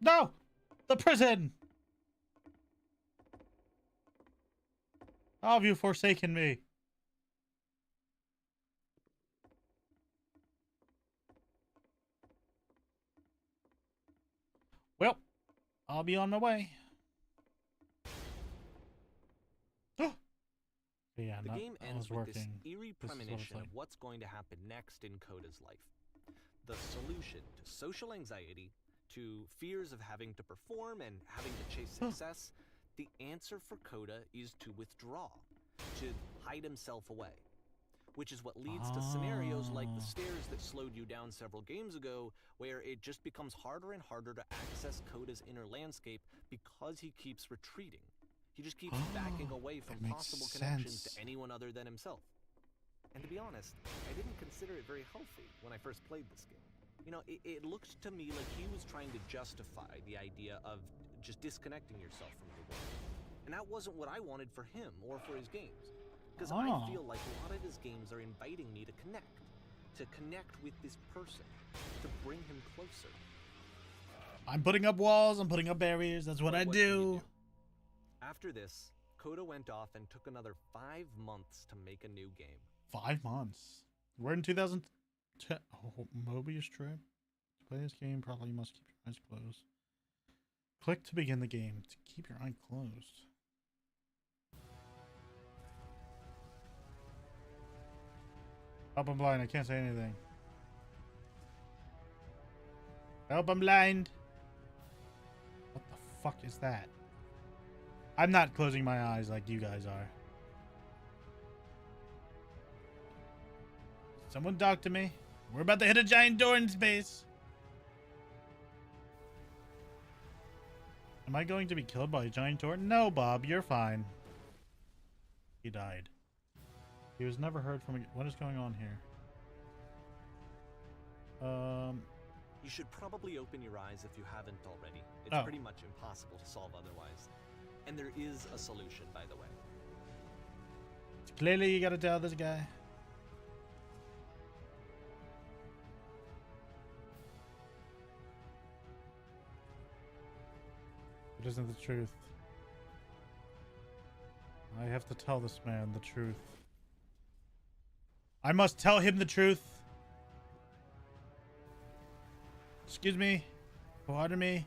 [SPEAKER 1] No! The prison! How have you forsaken me? I'll be on my way. Yeah,
[SPEAKER 2] The game ends with this eerie
[SPEAKER 1] This is what it's
[SPEAKER 2] premonition
[SPEAKER 1] like.
[SPEAKER 2] of what's going to happen next in Coda's life. The solution to social anxiety, to fears of having to perform and having to chase success, the answer for Coda is to withdraw, to hide himself away. Which is what leads to scenarios like the stairs that slowed you down several games ago, where it just becomes harder and harder to access Coda's inner landscape because he keeps retreating. He just keeps backing away from possible connections to anyone other than himself. And to be honest, I didn't consider it very healthy when I first played this game. You know, it looked to me like he was trying to justify the idea of just disconnecting yourself from the world. And that wasn't what I wanted for him or for his games. Because I feel like a lot of his games are inviting me to connect with this person, to bring him closer.
[SPEAKER 1] I'm putting up walls, I'm putting up barriers, that's what I do.
[SPEAKER 2] After this, Coda went off and took another 5 months to make a new game.
[SPEAKER 1] 5 months. We're in 2010. Oh, Mobius trip. To play this game, probably you must keep your eyes closed. Click to begin the game. To keep your eye closed. Help, I'm blind. I can't say anything. Help, I'm blind. What the fuck is that? I'm not closing my eyes like you guys are. Someone talk to me. We're about to hit a giant door in space. Am I going to be killed by a giant door? No, Bob, you're fine. He died. He was never heard from again. What is going on here?
[SPEAKER 2] You should probably open your eyes if you haven't already. It's pretty much impossible to solve otherwise. And there is a solution, by the way.
[SPEAKER 1] Clearly, you gotta tell this guy. It isn't the truth. I have to tell this man the truth. I must tell him the truth. Excuse me. Pardon me.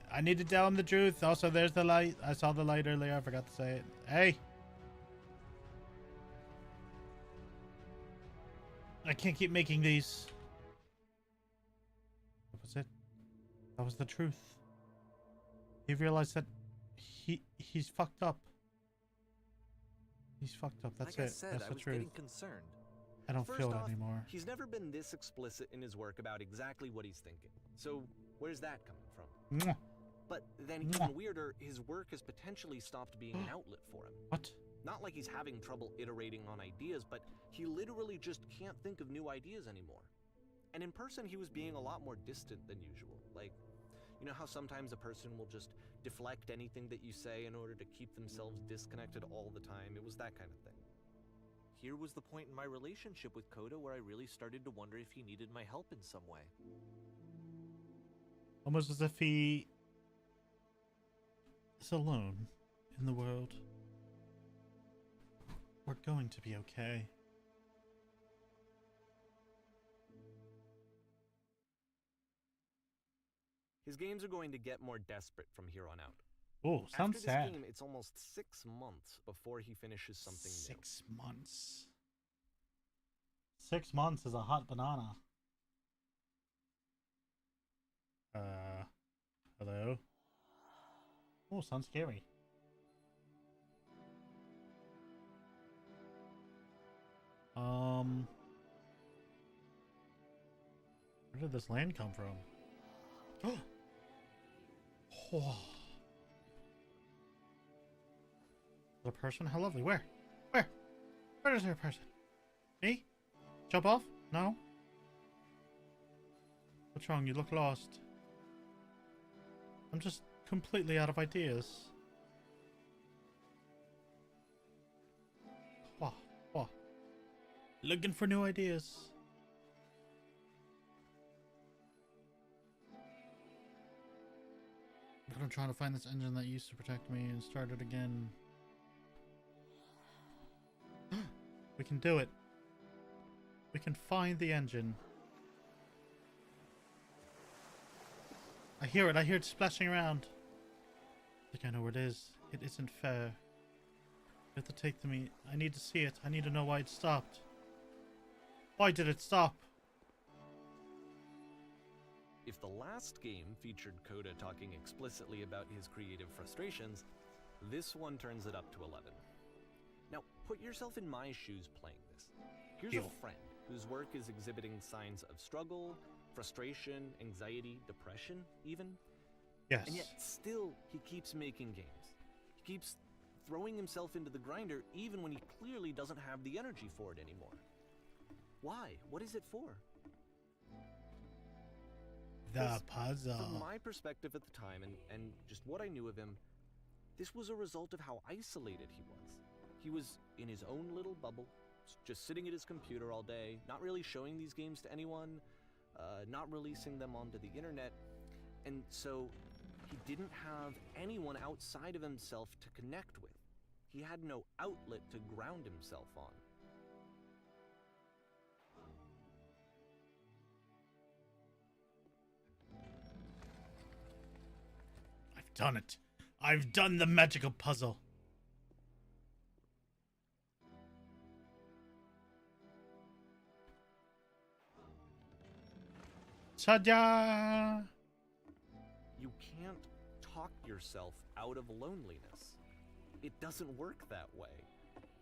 [SPEAKER 1] I need to tell him the truth. Also, there's the light. I saw the light earlier. I forgot to say it. Hey. I can't keep making these. That was it. That was the truth. He realized that he's fucked up. He's fucked up. That's
[SPEAKER 2] like
[SPEAKER 1] it.
[SPEAKER 2] I said,
[SPEAKER 1] That's
[SPEAKER 2] I
[SPEAKER 1] the
[SPEAKER 2] was
[SPEAKER 1] truth.
[SPEAKER 2] getting concerned.
[SPEAKER 1] I don't
[SPEAKER 2] First
[SPEAKER 1] feel it
[SPEAKER 2] off,
[SPEAKER 1] anymore.
[SPEAKER 2] He's never been this explicit in his work about exactly what he's thinking. So where's that coming from?
[SPEAKER 1] Mwah.
[SPEAKER 2] But then even weirder, his work has potentially stopped being an outlet for him.
[SPEAKER 1] What?
[SPEAKER 2] Not like he's having trouble iterating on ideas, but he literally just can't think of new ideas anymore. And in person, he was being a lot more distant than usual. Like, you know how sometimes a person will just deflect anything that you say in order to keep themselves disconnected all the time? It was that kind of thing. Here was the point in my relationship with Coda where I really started to wonder if he needed my help in some way.
[SPEAKER 1] Almost as if he is alone in the world. We're going to be okay.
[SPEAKER 2] His games are going to get more desperate from here on out.
[SPEAKER 1] Oh, sounds
[SPEAKER 2] After
[SPEAKER 1] sad.
[SPEAKER 2] this game, it's almost 6 months before he finishes something new.
[SPEAKER 1] 6 months. 6 months is a hot banana. Hello? Oh, sounds scary. Where did this land come from? Oh. The person? How lovely. Where? Where? Where is there a person? Me? Jump off? No? What's wrong? You look lost. I'm just completely out of ideas. What? What? Looking for new ideas. But I'm trying to find this engine that used to protect me and start it again. We can do it. We can find the engine. I hear it. I hear it splashing around. I think I know where it is. It isn't fair. You have to take to me. I need to see it. I need to know why it stopped. Why did it stop?
[SPEAKER 2] If the last game featured Coda talking explicitly about his creative frustrations, this one turns it up to 11. Now, put yourself in my shoes playing this. Here's a friend whose work is exhibiting signs of struggle, frustration, anxiety, depression, even.
[SPEAKER 1] Yes.
[SPEAKER 2] And yet, still, he keeps making games. He keeps throwing himself into the grinder even when he clearly doesn't have the energy for it anymore. Why? What is it for?
[SPEAKER 1] The puzzle.
[SPEAKER 2] From my perspective at the time and just what I knew of him, this was a result of how isolated he was. He was in his own little bubble, just sitting at his computer all day, not really showing these games to anyone, not releasing them onto the internet, and so he didn't have anyone outside of himself to connect with. He had no outlet to ground himself on.
[SPEAKER 1] I've done it. I've done the magical puzzle. Ta-da!
[SPEAKER 2] You can't talk yourself out of loneliness. It doesn't work that way.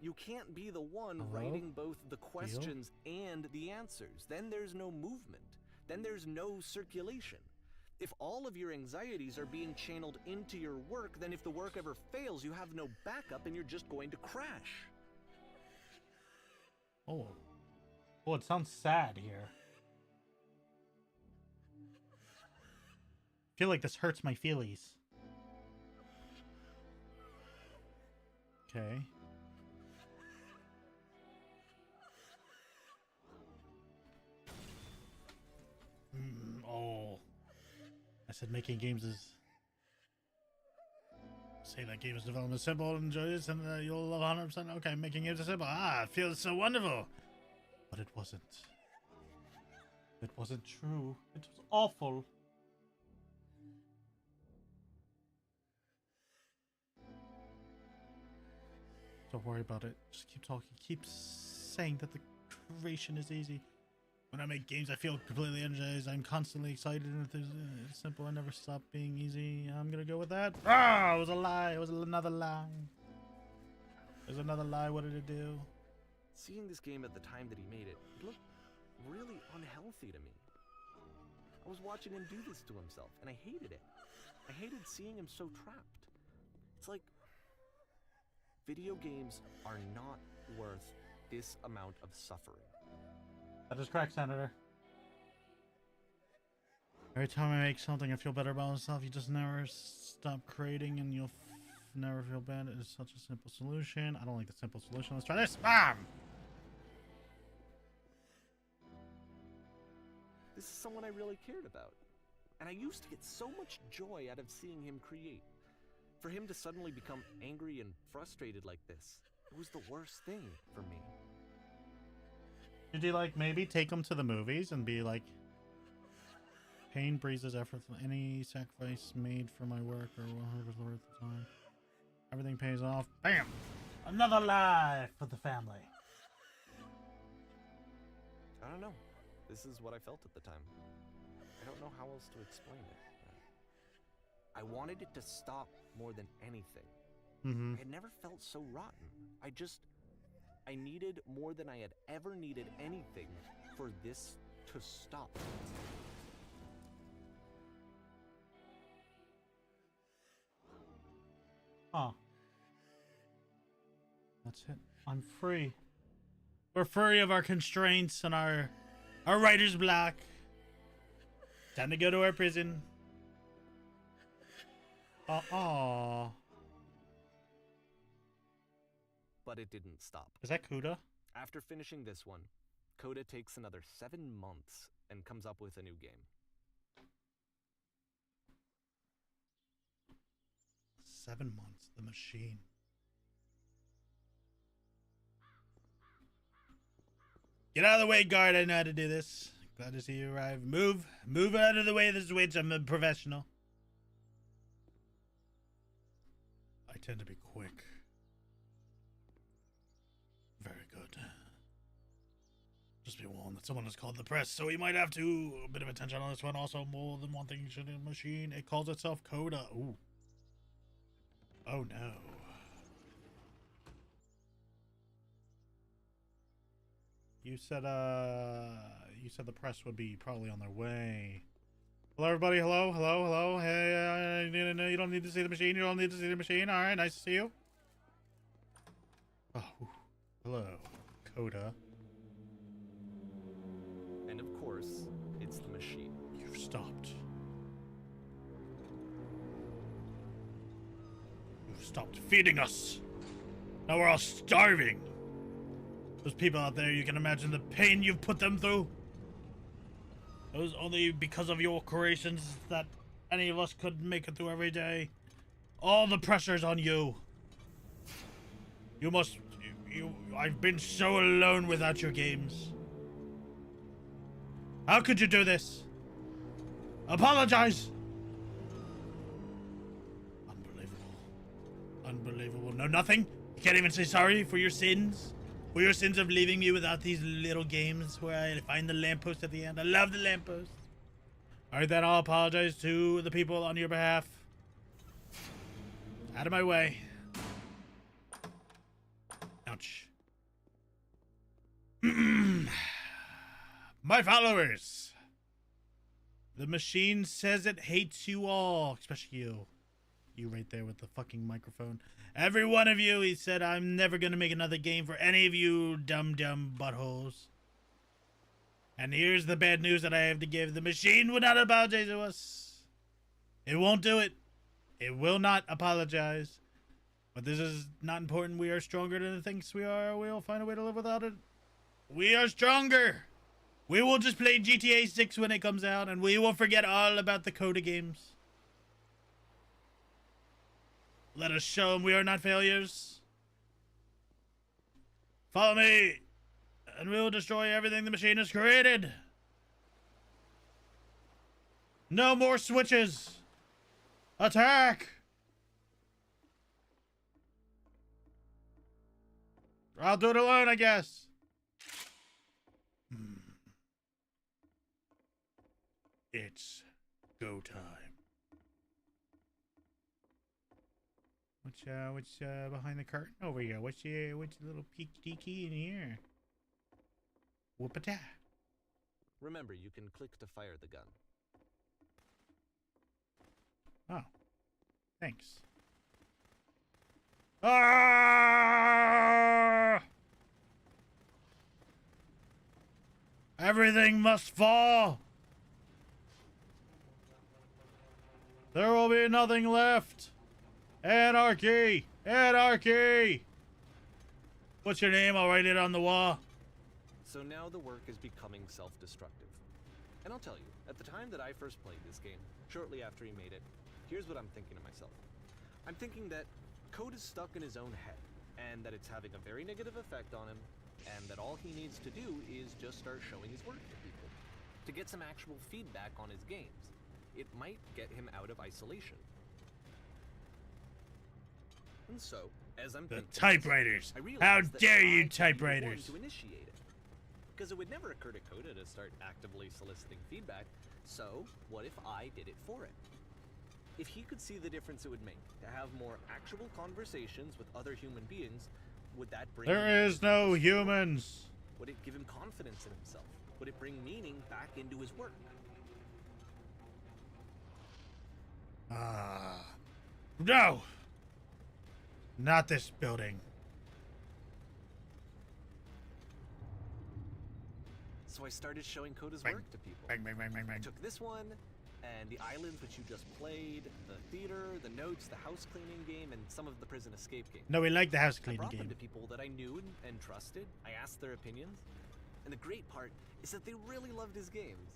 [SPEAKER 2] You can't be the one
[SPEAKER 1] Hello?
[SPEAKER 2] writing both the questions and the answers. Then there's no movement. Then there's no circulation. If all of your anxieties are being channeled into your work, then if the work ever fails, you have no backup and you're just going to crash.
[SPEAKER 1] Oh. Oh, it sounds sad here. I feel like this hurts my feelies. Okay. Oh. I said making games is... Say that games development is simple, enjoy this, and you'll love 100%. Okay, making games is simple. Ah, it feels so wonderful. But it wasn't. It wasn't true. It was awful. Don't worry about it. Just keep talking. Keep saying that the creation is easy. When I make games, I feel completely energized. I'm constantly excited, and if it's simple, I never stop being easy. I'm gonna go with that. Ah, it was a lie. It was another lie. There's another lie. What did it do?
[SPEAKER 2] Seeing this game at the time that he made it, it looked really unhealthy to me. I was watching him do this to himself, and I hated it. I hated seeing him so trapped. It's like, video games are not worth this amount of suffering.
[SPEAKER 1] That is correct, Senator. Every time I make something, I feel better about myself. You just never stop creating, and you'll never feel bad. It is such a simple solution. I don't like the simple solution. Let's try this. Bam!
[SPEAKER 2] This is someone I really cared about. And I used to get so much joy out of seeing him create. For him to suddenly become angry and frustrated like this, it was the worst thing for me.
[SPEAKER 1] Did you, like, maybe take him to the movies and be like, pain breezes efforts, any sacrifice made for my work or whatever's worth the time. Everything pays off. Bam! Another life for the family.
[SPEAKER 2] I don't know. This is what I felt at the time. I don't know how else to explain it. I wanted it to stop more than anything.
[SPEAKER 1] Mm-hmm.
[SPEAKER 2] I had never felt so rotten. I needed more than I had ever needed anything for this to stop.
[SPEAKER 1] Huh. That's it. I'm free. We're free of our constraints and our writer's block. Time to go to our prison. Aw.
[SPEAKER 2] But it didn't stop.
[SPEAKER 1] Is that Kuda?
[SPEAKER 2] After finishing this one, Coda takes another 7 months and comes up with a new game.
[SPEAKER 1] 7 months. The machine. Get out of the way, guard. I know how to do this. Glad to see you arrive. Move out of the way. This is witch. I'm a professional. I tend to be quick. Very good. Just be warned that someone has called the press, so we might have to a bit of attention on this one. Also, more than one thing should in the machine. It calls itself Coda. Ooh. Oh no. You said the press would be probably on their way. Hello everybody, hello. Hey, no, you don't need to see the machine. You don't need to see the machine. All right, nice to see you. Oh, hello, Coda.
[SPEAKER 2] And of course, it's the machine.
[SPEAKER 1] You've stopped. You've stopped feeding us. Now we're all starving. Those people out there, you can imagine the pain you've put them through. It was only because of your creations that any of us could make it through every day. All the pressure's on you. I've been so alone without your games. How could you do this? Apologize! Unbelievable. No, nothing? You can't even say sorry for your sins? For your sins of leaving me without these little games where I find the lamppost at the end. I love the lamppost. Alright, then I'll apologize to the people on your behalf. Out of my way. Ouch. My followers. The machine says it hates you all. Especially you. You right there with the fucking microphone. Every one of you, he said, I'm never going to make another game for any of you dumb buttholes. And here's the bad news that I have to give. The machine will not apologize to us. It won't do it. It will not apologize. But this is not important. We are stronger than it thinks we are. We'll find a way to live without it. We are stronger. We will just play GTA 6 when it comes out, and we will forget all about the Coda games. Let us show them we are not failures. Follow me, and we will destroy everything the machine has created. No more switches. Attack! I'll do it alone, I guess. It's go time. What's behind the curtain over here? What's your little peeky in here? Whoop-a-ta.
[SPEAKER 2] Remember, you can click to fire the gun.
[SPEAKER 1] Oh. Thanks. Ah! Everything must fall. There will be nothing left. Anarchy! Anarchy! What's your name? I'll write it on the wall.
[SPEAKER 2] So now the work is becoming self-destructive. And I'll tell you, at the time that I first played this game, shortly after he made it, here's what I'm thinking to myself. I'm thinking that Code is stuck in his own head, and that it's having a very negative effect on him, and that all he needs to do is just start showing his work to people, to get some actual feedback on his games. It might get him out of isolation. And so, as I'm
[SPEAKER 1] The
[SPEAKER 2] thinking
[SPEAKER 1] typewriters!
[SPEAKER 2] this,
[SPEAKER 1] How
[SPEAKER 2] I
[SPEAKER 1] dare
[SPEAKER 2] realized
[SPEAKER 1] you,
[SPEAKER 2] that I could be the one
[SPEAKER 1] typewriters!
[SPEAKER 2] to initiate it. Because it would never occur to Coda to start actively soliciting feedback, so what if I did it for him? If he could see the difference it would make to have more actual conversations with other human beings, would that bring him
[SPEAKER 1] There
[SPEAKER 2] out
[SPEAKER 1] is
[SPEAKER 2] of
[SPEAKER 1] no
[SPEAKER 2] his
[SPEAKER 1] humans!
[SPEAKER 2] Would it give him confidence in himself? Would it bring meaning back into his work?
[SPEAKER 1] No! Not this building.
[SPEAKER 2] So I started showing Coda's
[SPEAKER 1] Bang.
[SPEAKER 2] work to people.
[SPEAKER 1] Bang, bang, bang, bang,
[SPEAKER 2] I
[SPEAKER 1] bang.
[SPEAKER 2] took this one, and the islands which you just played, the theater, the notes, the house cleaning game, and some of the prison escape games.
[SPEAKER 1] No, we like the house
[SPEAKER 2] I
[SPEAKER 1] cleaning
[SPEAKER 2] brought
[SPEAKER 1] game.
[SPEAKER 2] them to people that I knew and trusted. I asked their opinions. And the great part is that they really loved his games.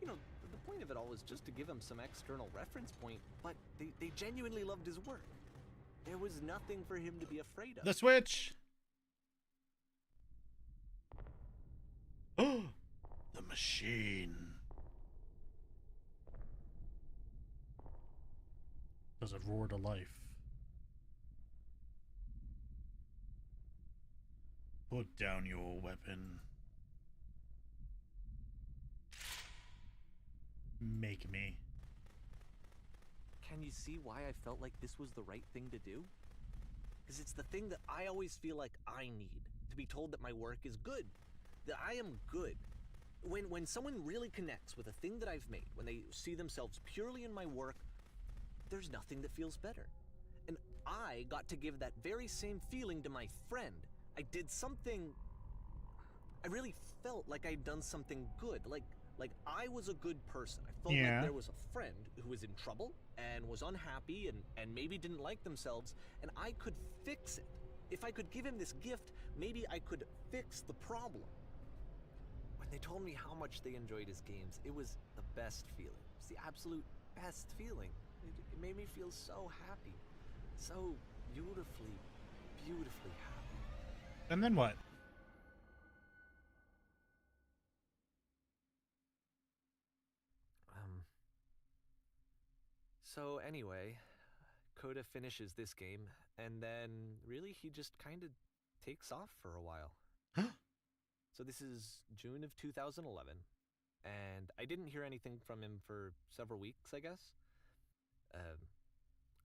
[SPEAKER 2] You know, the point of it all was just to give him some external reference point, but they genuinely loved his work. There was nothing for him to be afraid of.
[SPEAKER 1] The switch! Oh! The machine. Does it roar to life? Put down your weapon. Make me.
[SPEAKER 2] Can you see why I felt like this was the right thing to do? Because it's the thing that I always feel like I need, to be told that my work is good, that I am good. When someone really connects with a thing that I've made, when they see themselves purely in my work, there's nothing that feels better. And I got to give that very same feeling to my friend. I did something... I really felt like I'd done something good, like I was a good person. I felt like there was a friend who was in trouble and was unhappy and maybe didn't like themselves, and I could fix it. If I could give him this gift, maybe I could fix the problem. When they told me how much they enjoyed his games, it was the best feeling. It was the absolute best feeling. It made me feel so happy. So beautifully, beautifully happy.
[SPEAKER 1] And then what?
[SPEAKER 2] So anyway, Coda finishes this game, and then really he just kind of takes off for a while. So this is June of 2011, and I didn't hear anything from him for several weeks, I guess.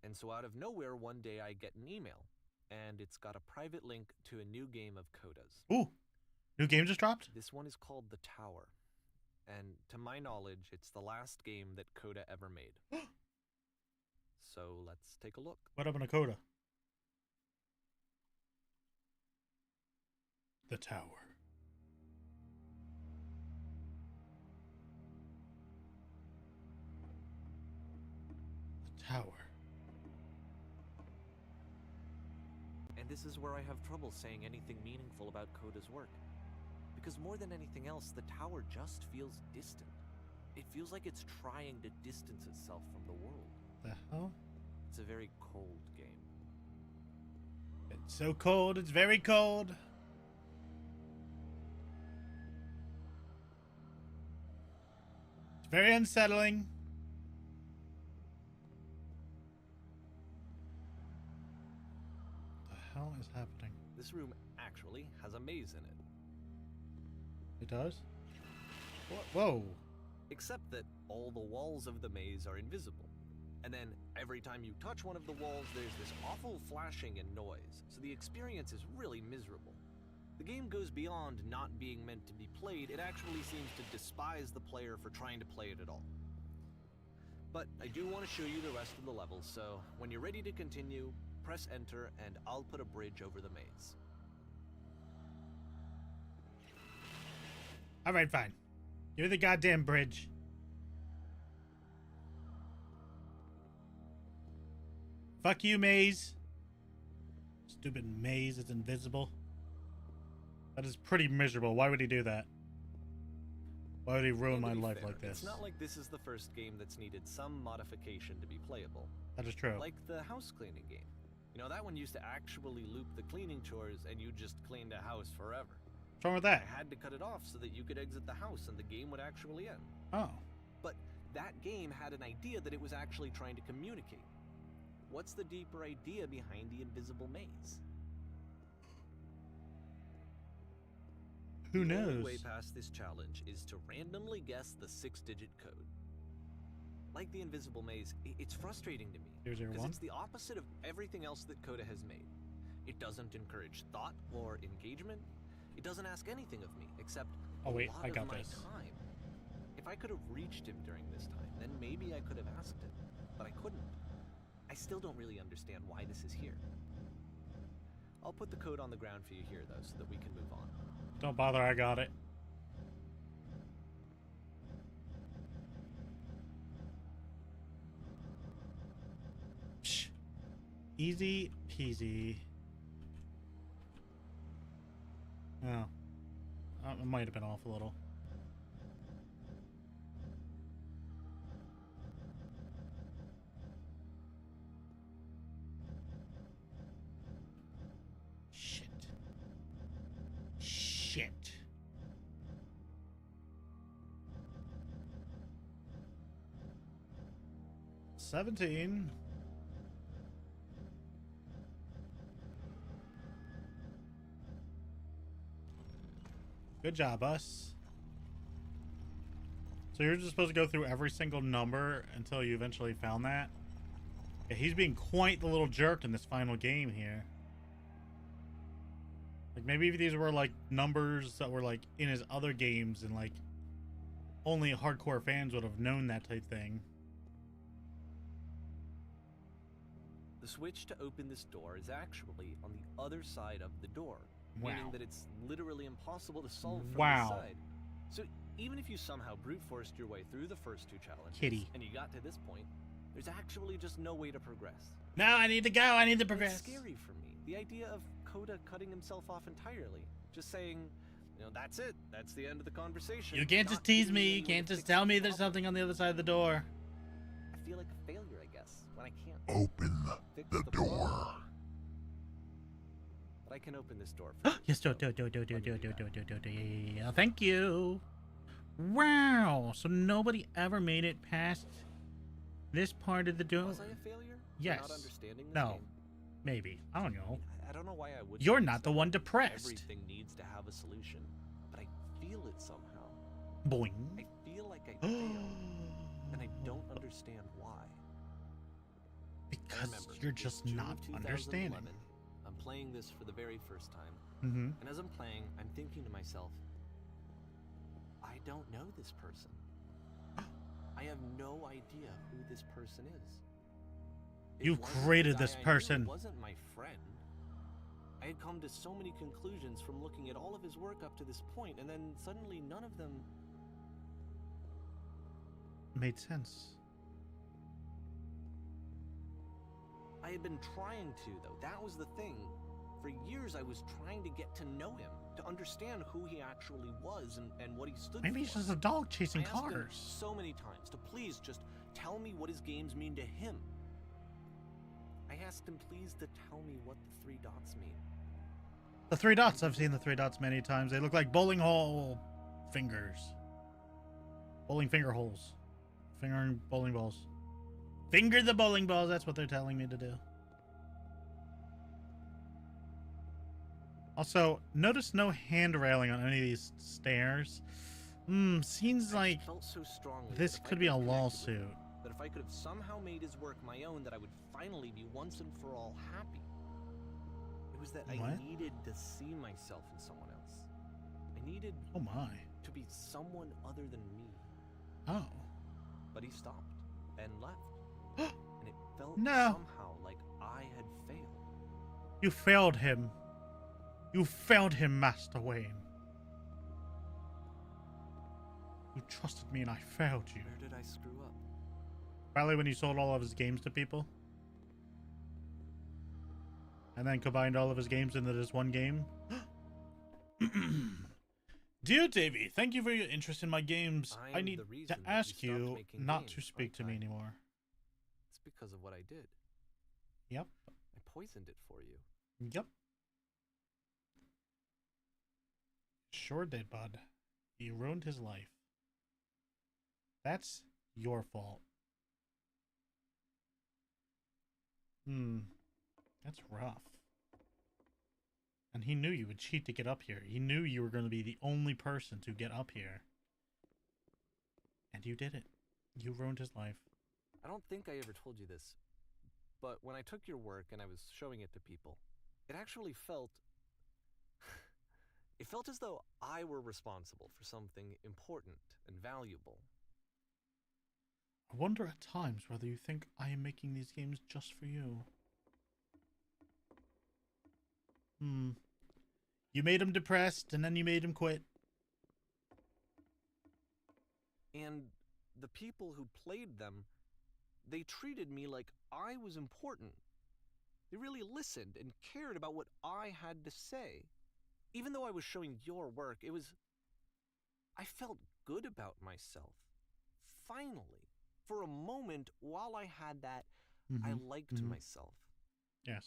[SPEAKER 2] And so out of nowhere, one day I get an email, and it's got a private link to a new game of Coda's.
[SPEAKER 1] Ooh, new game just dropped?
[SPEAKER 2] This one is called The Tower, and to my knowledge, it's the last game that Coda ever made. So let's take a look.
[SPEAKER 1] What happened to Coda? The Tower. The Tower.
[SPEAKER 2] And this is where I have trouble saying anything meaningful about Coda's work. Because more than anything else, the tower just feels distant. It feels like it's trying to distance itself from the world.
[SPEAKER 1] The hell?
[SPEAKER 2] It's a very cold game.
[SPEAKER 1] It's so cold, it's very cold. It's very unsettling. What the hell is happening?
[SPEAKER 2] This room actually has a maze in it.
[SPEAKER 1] It does? Whoa.
[SPEAKER 2] Except that all the walls of the maze are invisible. And then every time you touch one of the walls, there's this awful flashing and noise, so the experience is really miserable. The game goes beyond not being meant to be played, it actually seems to despise the player for trying to play it at all. But I do want to show you the rest of the levels, so when you're ready to continue, press enter and I'll put a bridge over the maze.
[SPEAKER 1] Alright, fine. Give me the goddamn bridge. Fuck you, maze. Stupid maze is invisible. That is pretty miserable. Why would he do that? Why would he ruin my life like this?
[SPEAKER 2] It's not like this is the first game that's needed some modification to be playable.
[SPEAKER 1] That is true.
[SPEAKER 2] Like the house cleaning game. You know, that one used to actually loop the cleaning chores and you just cleaned a house forever.
[SPEAKER 1] What's wrong with that?
[SPEAKER 2] I had to cut it off so that you could exit the house and the game would actually end.
[SPEAKER 1] Oh.
[SPEAKER 2] But that game had an idea that it was actually trying to communicate. What's the deeper idea behind the invisible maze?
[SPEAKER 1] Who knows?
[SPEAKER 2] The only way past this challenge is to randomly guess the 6-digit code. Like the invisible maze, it's frustrating to me. Because it's the opposite of everything else that Coda has made. It doesn't encourage thought or engagement. It doesn't ask anything of me except a lot of my time. If I could have reached him during this time, then maybe I could have asked him. But I couldn't. I still don't really understand why this is here. I'll put the code on the ground for you here, though, so that we can move on.
[SPEAKER 1] Don't bother, I got it. Psh. Easy peasy. Oh. It might have been off a little. Shit. 17. Good job, us. So you're just supposed to go through every single number until you eventually found that? Yeah, he's being quite the little jerk in this final game here. Like, maybe if these were, like, numbers that were, like, in his other games and, like, only hardcore fans would have known that type thing.
[SPEAKER 2] The switch to open this door is actually on the other side of the door, meaning that it's literally impossible to solve from this side. So even if you somehow brute forced your way through the first two challenges and you got to this point, there's actually just no way to progress.
[SPEAKER 1] No, I need to go. I need to progress.
[SPEAKER 2] It's scary for me. The idea of Coda cutting himself off entirely, just saying, you know, that's it. That's the end of the conversation.
[SPEAKER 1] You can't just tease me. You can't just tell me there's something on the other side of the door.
[SPEAKER 2] I feel like a failure, I guess, when I can't
[SPEAKER 4] Open the door.
[SPEAKER 2] But I can open this door for you.
[SPEAKER 1] Yes, do. Yeah, thank you. Wow. So nobody ever made it past this part of the door.
[SPEAKER 2] Was I a failure?
[SPEAKER 1] Yes.
[SPEAKER 2] For not understanding this
[SPEAKER 1] No.
[SPEAKER 2] game?
[SPEAKER 1] Maybe. I don't know.
[SPEAKER 2] I don't know why I would.
[SPEAKER 1] You're not the one depressed.
[SPEAKER 2] Everything needs to have a solution, but I feel it somehow.
[SPEAKER 1] Boing.
[SPEAKER 2] I feel like I failed, and I don't understand why.
[SPEAKER 1] Because
[SPEAKER 2] Remember,
[SPEAKER 1] you're
[SPEAKER 2] it's
[SPEAKER 1] just
[SPEAKER 2] June
[SPEAKER 1] not
[SPEAKER 2] of 2011.
[SPEAKER 1] understanding.
[SPEAKER 2] I'm playing this for the very first time,
[SPEAKER 1] Mm-hmm.
[SPEAKER 2] and as I'm playing, I'm thinking to myself, I don't know this person. I have no idea who this person is. It
[SPEAKER 1] You
[SPEAKER 2] wasn't
[SPEAKER 1] created
[SPEAKER 2] the
[SPEAKER 1] this
[SPEAKER 2] guy I knew,
[SPEAKER 1] person.
[SPEAKER 2] It wasn't my friend. I had come to so many conclusions from looking at all of his work up to this point, and then suddenly none of them.
[SPEAKER 1] Made sense.
[SPEAKER 2] I had been trying to, though. That was the thing. For years, I was trying to get to know him, to understand who he actually was and what he stood
[SPEAKER 1] Maybe
[SPEAKER 2] for.
[SPEAKER 1] he's just a dog chasing
[SPEAKER 2] I asked him
[SPEAKER 1] cars.
[SPEAKER 2] so many times to please just tell me what his games mean to him. I asked him please to tell me what the 3 dots mean.
[SPEAKER 1] The 3 dots. I've seen the 3 dots many times. They look like bowling hole fingers. Bowling finger holes. Fingering bowling balls. Finger the bowling balls. That's what they're telling me to do. Also, notice no hand railing on any of these stairs. Seems like
[SPEAKER 2] I felt so strongly
[SPEAKER 1] this
[SPEAKER 2] that if I
[SPEAKER 1] could be a
[SPEAKER 2] connected with
[SPEAKER 1] lawsuit.
[SPEAKER 2] him, that if I could have somehow made his work my own, that I would finally be once and for all happy. It was that I
[SPEAKER 1] What?
[SPEAKER 2] needed to see myself in someone else. I needed
[SPEAKER 1] Oh my.
[SPEAKER 2] to be someone other than me.
[SPEAKER 1] Oh.
[SPEAKER 2] But he stopped and left. And it felt
[SPEAKER 1] No.
[SPEAKER 2] somehow like I had failed.
[SPEAKER 1] You failed him. You failed him, Master Wayne. You trusted me and I failed you.
[SPEAKER 2] Where did I screw up?
[SPEAKER 1] Probably when you sold all of his games to people. And then combined all of his games into this one game. Dear Davey, thank you for your interest in my games. I
[SPEAKER 2] I'm
[SPEAKER 1] need
[SPEAKER 2] the
[SPEAKER 1] to
[SPEAKER 2] reason that you
[SPEAKER 1] ask
[SPEAKER 2] stopped
[SPEAKER 1] you
[SPEAKER 2] making
[SPEAKER 1] not
[SPEAKER 2] games,
[SPEAKER 1] to speak to me
[SPEAKER 2] aren't I?
[SPEAKER 1] anymore.
[SPEAKER 2] It's because of what I did.
[SPEAKER 1] Yep.
[SPEAKER 2] I poisoned it for you.
[SPEAKER 1] Yep. Sure did, bud. You ruined his life. That's your fault. That's rough. And he knew you would cheat to get up here. He knew you were going to be the only person to get up here. And you did it. You ruined his life.
[SPEAKER 2] I don't think I ever told you this, but when I took your work and I was showing it to people, it actually felt... it felt as though I were responsible for something important and valuable.
[SPEAKER 1] I wonder at times whether you think I am making these games just for you. You made him depressed, and then you made him quit.
[SPEAKER 2] And the people who played them, they treated me like I was important. They really listened and cared about what I had to say. Even though I was showing your work, it was... I felt good about myself. Finally. For a moment, while I had that, I liked myself.
[SPEAKER 1] Yes.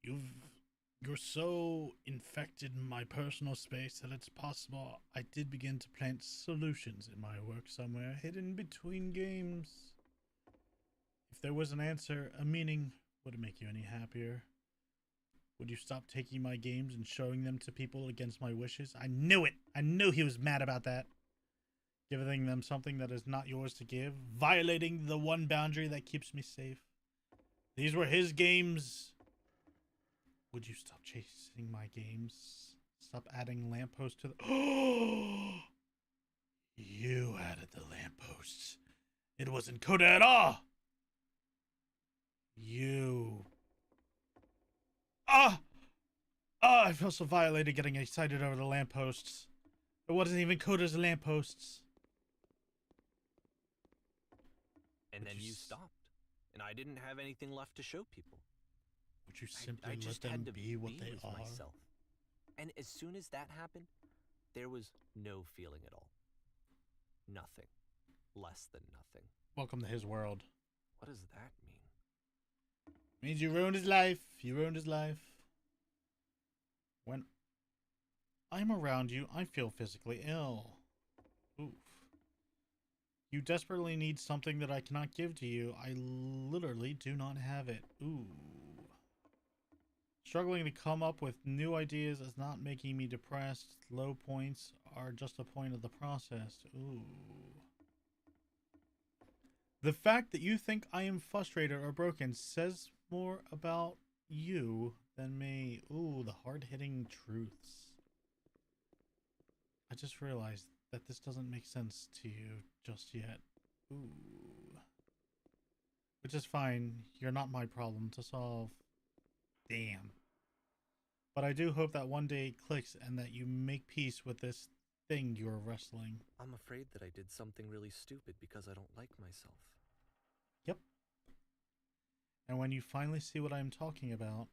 [SPEAKER 1] You're so infected in my personal space that it's possible I did begin to plant solutions in my work somewhere, hidden between games. If there was an answer, a meaning, would it make you any happier? Would you stop taking my games and showing them to people against my wishes? I knew it. I knew he was mad about that. Giving them something that is not yours to give. Violating the one boundary that keeps me safe. These were his games. Would you stop chasing my games? Stop adding lampposts to the... You added the lampposts. It wasn't Coda at all. You... I feel so violated getting excited over the lampposts. It wasn't even Coda's lampposts.
[SPEAKER 2] And then you stopped. And I didn't have anything left to show people.
[SPEAKER 1] Would you simply
[SPEAKER 2] I
[SPEAKER 1] let
[SPEAKER 2] just
[SPEAKER 1] them
[SPEAKER 2] had to
[SPEAKER 1] be what they
[SPEAKER 2] with
[SPEAKER 1] are?
[SPEAKER 2] myself. And as soon as that happened, there was no feeling at all. Nothing. Less than nothing.
[SPEAKER 1] Welcome to his world.
[SPEAKER 2] What does that mean?
[SPEAKER 1] Means you ruined his life. You ruined his life. When I'm around you, I feel physically ill. Oof. You desperately need something that I cannot give to you. I literally do not have it. Ooh. Struggling to come up with new ideas is not making me depressed. Low points are just a point of the process. Ooh. The fact that you think I am frustrated or broken says more about you than me. Ooh, the hard-hitting truths. I just realized that this doesn't make sense to you just yet. Ooh. Which is fine. You're not my problem to solve. Damn. But I do hope that one day it clicks and that you make peace with this thing you're wrestling.
[SPEAKER 2] I'm afraid that I did something really stupid because I don't like myself.
[SPEAKER 1] Yep. And when you finally see what I'm talking about,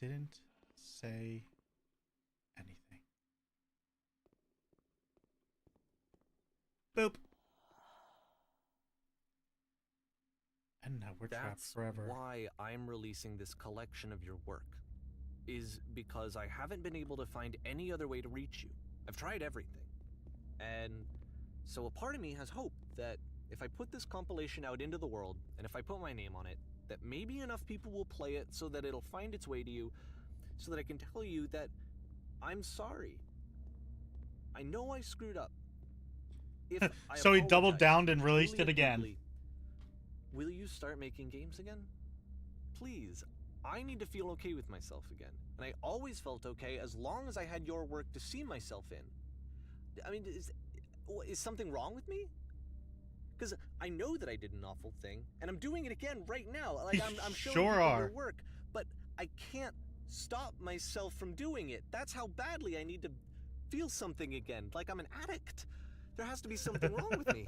[SPEAKER 1] didn't say anything. Boop. And now we're trapped forever.
[SPEAKER 2] That's why I'm releasing this collection of your work. Is because I haven't been able to find any other way to reach you. I've tried everything. And so a part of me has hope that if I put this compilation out into the world, and if I put my name on it, that maybe enough people will play it so that it'll find its way to you, so that I can tell you that I'm sorry. I know I screwed up. If I
[SPEAKER 1] So he doubled
[SPEAKER 2] apologize
[SPEAKER 1] down and released
[SPEAKER 2] truly
[SPEAKER 1] it again.
[SPEAKER 2] deeply, will you start making games again? Please. I need to feel okay with myself again. And I always felt okay as long as I had your work to see myself in. I mean, is something wrong with me? Because I know that I did an awful thing, and I'm doing it again right now. Like I'm showing
[SPEAKER 1] Sure
[SPEAKER 2] people
[SPEAKER 1] are.
[SPEAKER 2] your work, but I can't stop myself from doing it. That's how badly I need to feel something again. Like I'm an addict. There has to be something wrong with me.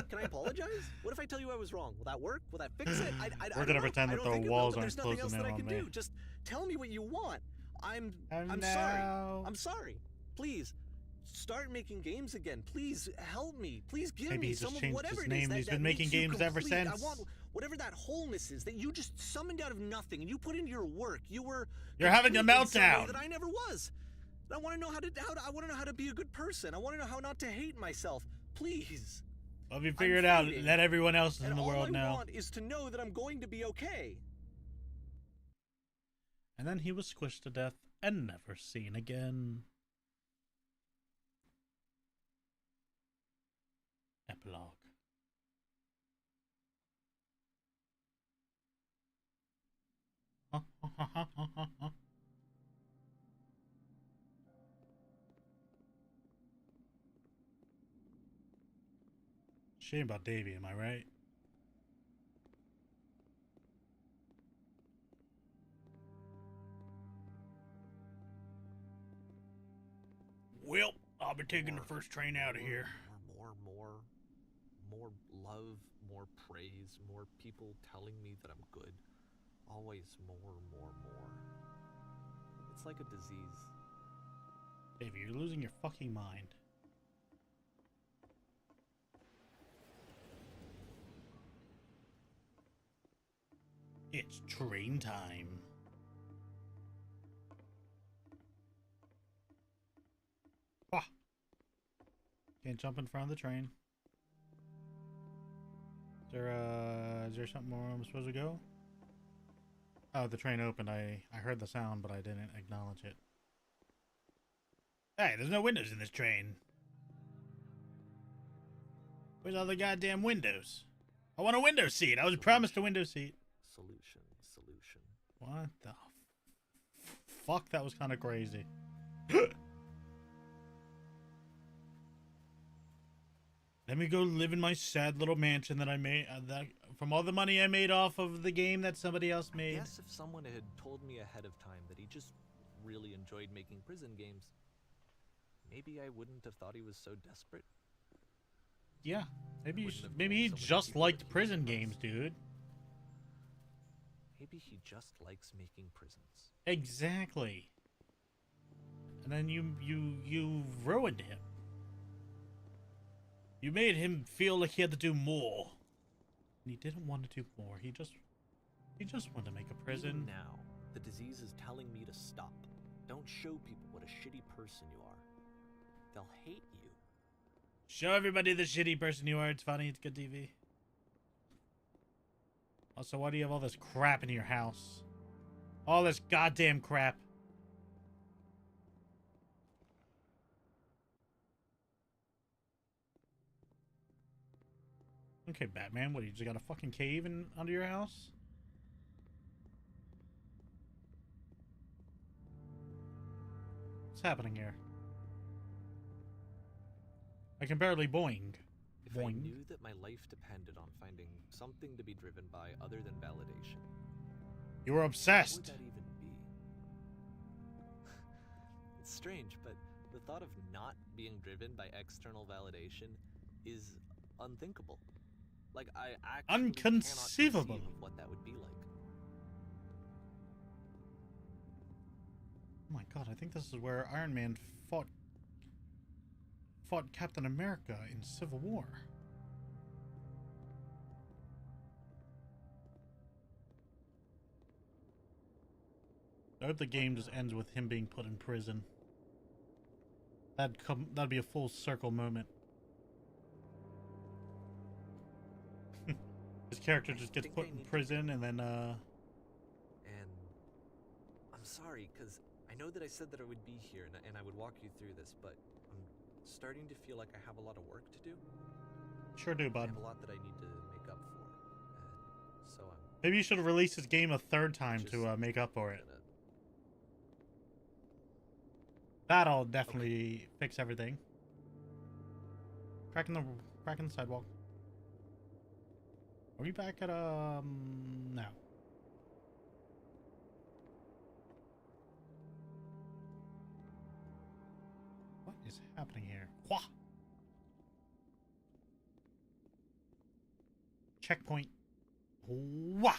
[SPEAKER 2] Can I apologize? What if I tell you I was wrong? Will that work? Will that fix it?
[SPEAKER 1] We're gonna pretend that the walls aren't
[SPEAKER 2] There's nothing else
[SPEAKER 1] closing
[SPEAKER 2] that
[SPEAKER 1] in
[SPEAKER 2] I
[SPEAKER 1] on
[SPEAKER 2] can
[SPEAKER 1] me.
[SPEAKER 2] do. Just tell me what you want. I'm
[SPEAKER 1] And
[SPEAKER 2] sorry.
[SPEAKER 1] now-
[SPEAKER 2] I'm sorry. Please start making games again. Please help me. Please give
[SPEAKER 1] Maybe
[SPEAKER 2] me
[SPEAKER 1] he just
[SPEAKER 2] some of
[SPEAKER 1] changed
[SPEAKER 2] whatever
[SPEAKER 1] his
[SPEAKER 2] it
[SPEAKER 1] name.
[SPEAKER 2] is that,
[SPEAKER 1] He's
[SPEAKER 2] that
[SPEAKER 1] been making
[SPEAKER 2] makes you
[SPEAKER 1] games ever
[SPEAKER 2] complete.
[SPEAKER 1] since.
[SPEAKER 2] I want whatever that wholeness is that you just summoned out of nothing and you put into your work. You're
[SPEAKER 1] having a
[SPEAKER 2] complete in some way
[SPEAKER 1] meltdown.
[SPEAKER 2] that I never was. I want to know I want to know how to be a good person. I want to know how not to hate myself. Please.
[SPEAKER 1] Well, if you figure it out,
[SPEAKER 2] fading,
[SPEAKER 1] let everyone else in
[SPEAKER 2] and
[SPEAKER 1] the
[SPEAKER 2] all
[SPEAKER 1] world
[SPEAKER 2] I
[SPEAKER 1] know.
[SPEAKER 2] want is to know that I'm going to be okay.
[SPEAKER 1] And then he was squished to death and never seen again. Epilogue. Shame about Davey, am I right? Well, I'll be taking the first train out of here.
[SPEAKER 2] More love, more praise, more people telling me that I'm good. Always more. It's like a disease.
[SPEAKER 1] Davey, you're losing your fucking mind. It's train time. Ah. Can't jump in front of the train. Is there something more I'm supposed to go? Oh, the train opened. I heard the sound, but I didn't acknowledge it. Hey, there's no windows in this train. Where's all the goddamn windows? I want a window seat. I was promised a window seat.
[SPEAKER 2] Solution, solution.
[SPEAKER 1] What the fuck? That was kind of crazy. Let me go live in my sad little mansion that I made from all the money I made off of the game that somebody else
[SPEAKER 2] I
[SPEAKER 1] made.
[SPEAKER 2] guess if someone had told me ahead of time that he just really enjoyed making prison games, maybe I wouldn't have thought he was so desperate.
[SPEAKER 1] Yeah, maybe
[SPEAKER 2] Wouldn't have
[SPEAKER 1] maybe he
[SPEAKER 2] told so many
[SPEAKER 1] just
[SPEAKER 2] people
[SPEAKER 1] liked
[SPEAKER 2] that he
[SPEAKER 1] prison
[SPEAKER 2] was
[SPEAKER 1] games, dude.
[SPEAKER 2] Maybe he just likes making prisons.
[SPEAKER 1] Exactly. And then you ruined him. You made him feel like he had to do more. And he didn't want to do more. He just wanted to make a prison.
[SPEAKER 2] Even now, the disease is telling me to stop. Don't show people what a shitty person you are. They'll hate you.
[SPEAKER 1] Show everybody the shitty person you are. It's funny. It's good TV. Also, why do you have all this crap in your house? All this goddamn crap. Okay, Batman, what, you just got a fucking cave under your house? What's happening here? I can barely boing.
[SPEAKER 2] If I knew that my life depended on finding something to be driven by other than validation,
[SPEAKER 1] You were
[SPEAKER 2] what would
[SPEAKER 1] obsessed.
[SPEAKER 2] that even be? It's strange, but the thought of not being driven by external validation is unthinkable. Like, I actually
[SPEAKER 1] Unconceivable.
[SPEAKER 2] cannot conceive of what that would be like.
[SPEAKER 1] Oh my god, I think this is where Iron Man fought Captain America in Civil War. I hope the game just ends with him being put in prison. That'd be a full circle moment. His character just gets put in prison and then
[SPEAKER 2] And I'm sorry, because I know that I said that I would be here and I would walk you through this, but I'm starting to feel like I have a lot of work to do.
[SPEAKER 1] sure do,
[SPEAKER 2] I
[SPEAKER 1] bud.
[SPEAKER 2] have a lot that I need to make up for. So I'm
[SPEAKER 1] Maybe you should have released this game a third time
[SPEAKER 2] just
[SPEAKER 1] to make up for it.
[SPEAKER 2] gonna...
[SPEAKER 1] That'll definitely fix everything. Cracking the sidewalk. Are we back at no. What is happening here? Wha! Checkpoint. Wah!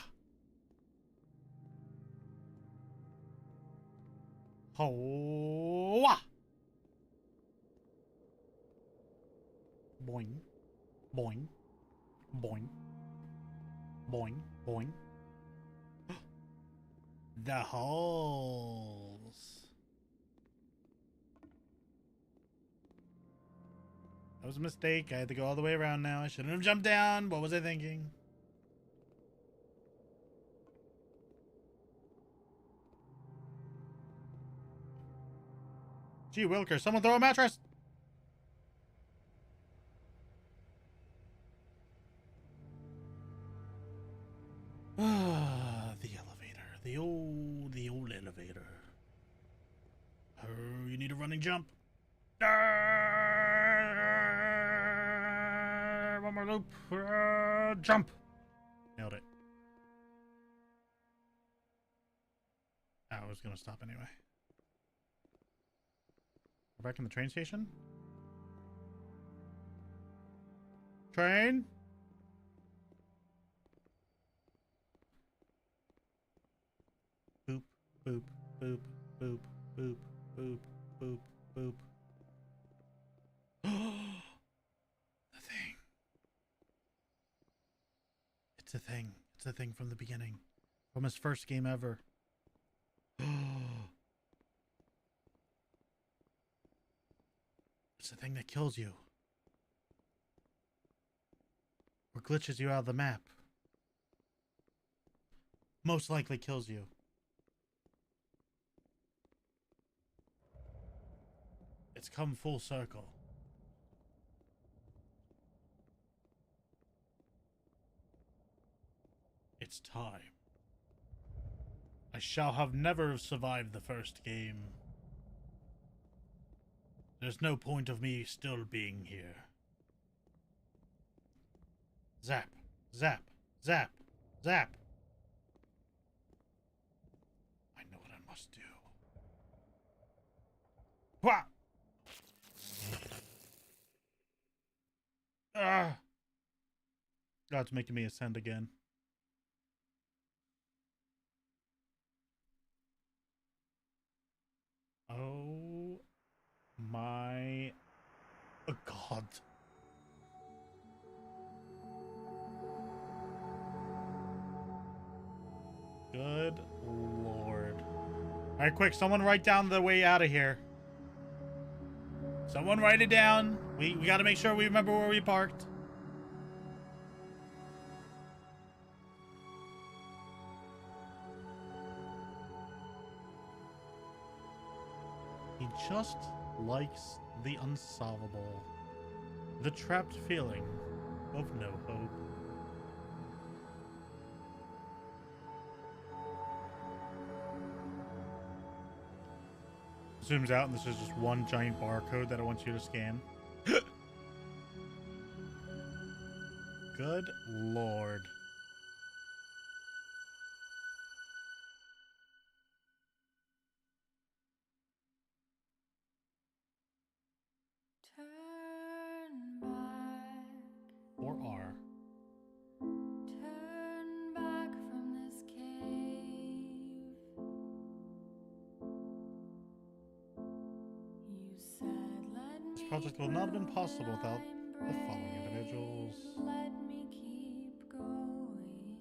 [SPEAKER 1] Wah! Boing. Boing. Boing. Boing. Boing. The holes. That was a mistake. I had to go all the way around now. I shouldn't have jumped down. What was I thinking? Gee, Wilker, someone throw a mattress! The elevator. The old elevator. Oh, you need a running jump. One more loop. Jump. Nailed it. I was gonna stop anyway. We're back in the train station. Train. Boop, boop, boop, boop, boop, boop, boop, boop. The thing. It's a thing. It's a thing from the beginning. From his first game ever. It's the thing that kills you. Or glitches you out of the map. most likely kills you. It's come full circle. It's time. I shall have never survived the first game. There's no point of me still being here. Zap, zap, zap, zap. I know what I must do. Wah! Ah! God's making me ascend again. Oh my God. Good Lord. All right, quick, someone write down the way out of here. Someone write it down. We got to make sure we remember where we parked. He just likes the unsolvable, the trapped feeling of no hope. Zooms out, and this is just one giant barcode that it wants you to scan. Good Lord.
[SPEAKER 3] Turn back.
[SPEAKER 1] Or R.
[SPEAKER 3] Turn back from this cave. You said let me.
[SPEAKER 1] This project will not have been possible without the following individuals.
[SPEAKER 3] Let me keep going.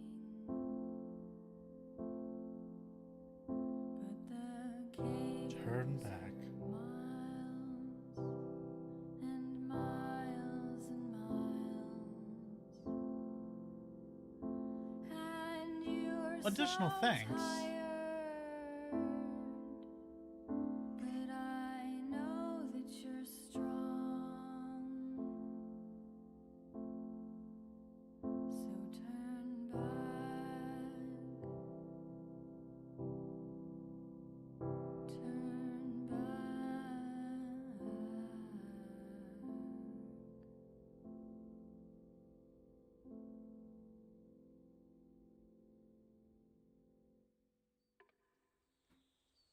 [SPEAKER 3] But the cave
[SPEAKER 1] Turn back.
[SPEAKER 3] and miles and miles. And you're
[SPEAKER 1] Additional
[SPEAKER 3] so
[SPEAKER 1] thanks.
[SPEAKER 3] tired, but I know that you're strong. So turn back. Turn back.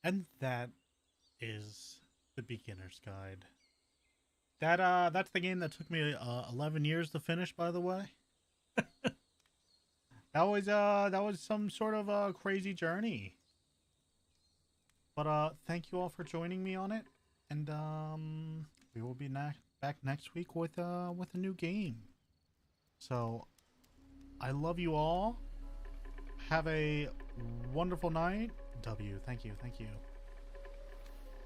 [SPEAKER 1] And that is the beginner's guide. That's the game that took me 11 years to finish, by the way. That was some sort of crazy journey. But thank you all for joining me on it, and we will be back next week with a new game. So I love you all. Have a wonderful night. W, thank you.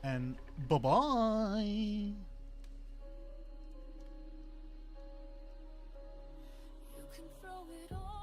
[SPEAKER 1] And bye-bye.
[SPEAKER 3] You can throw it all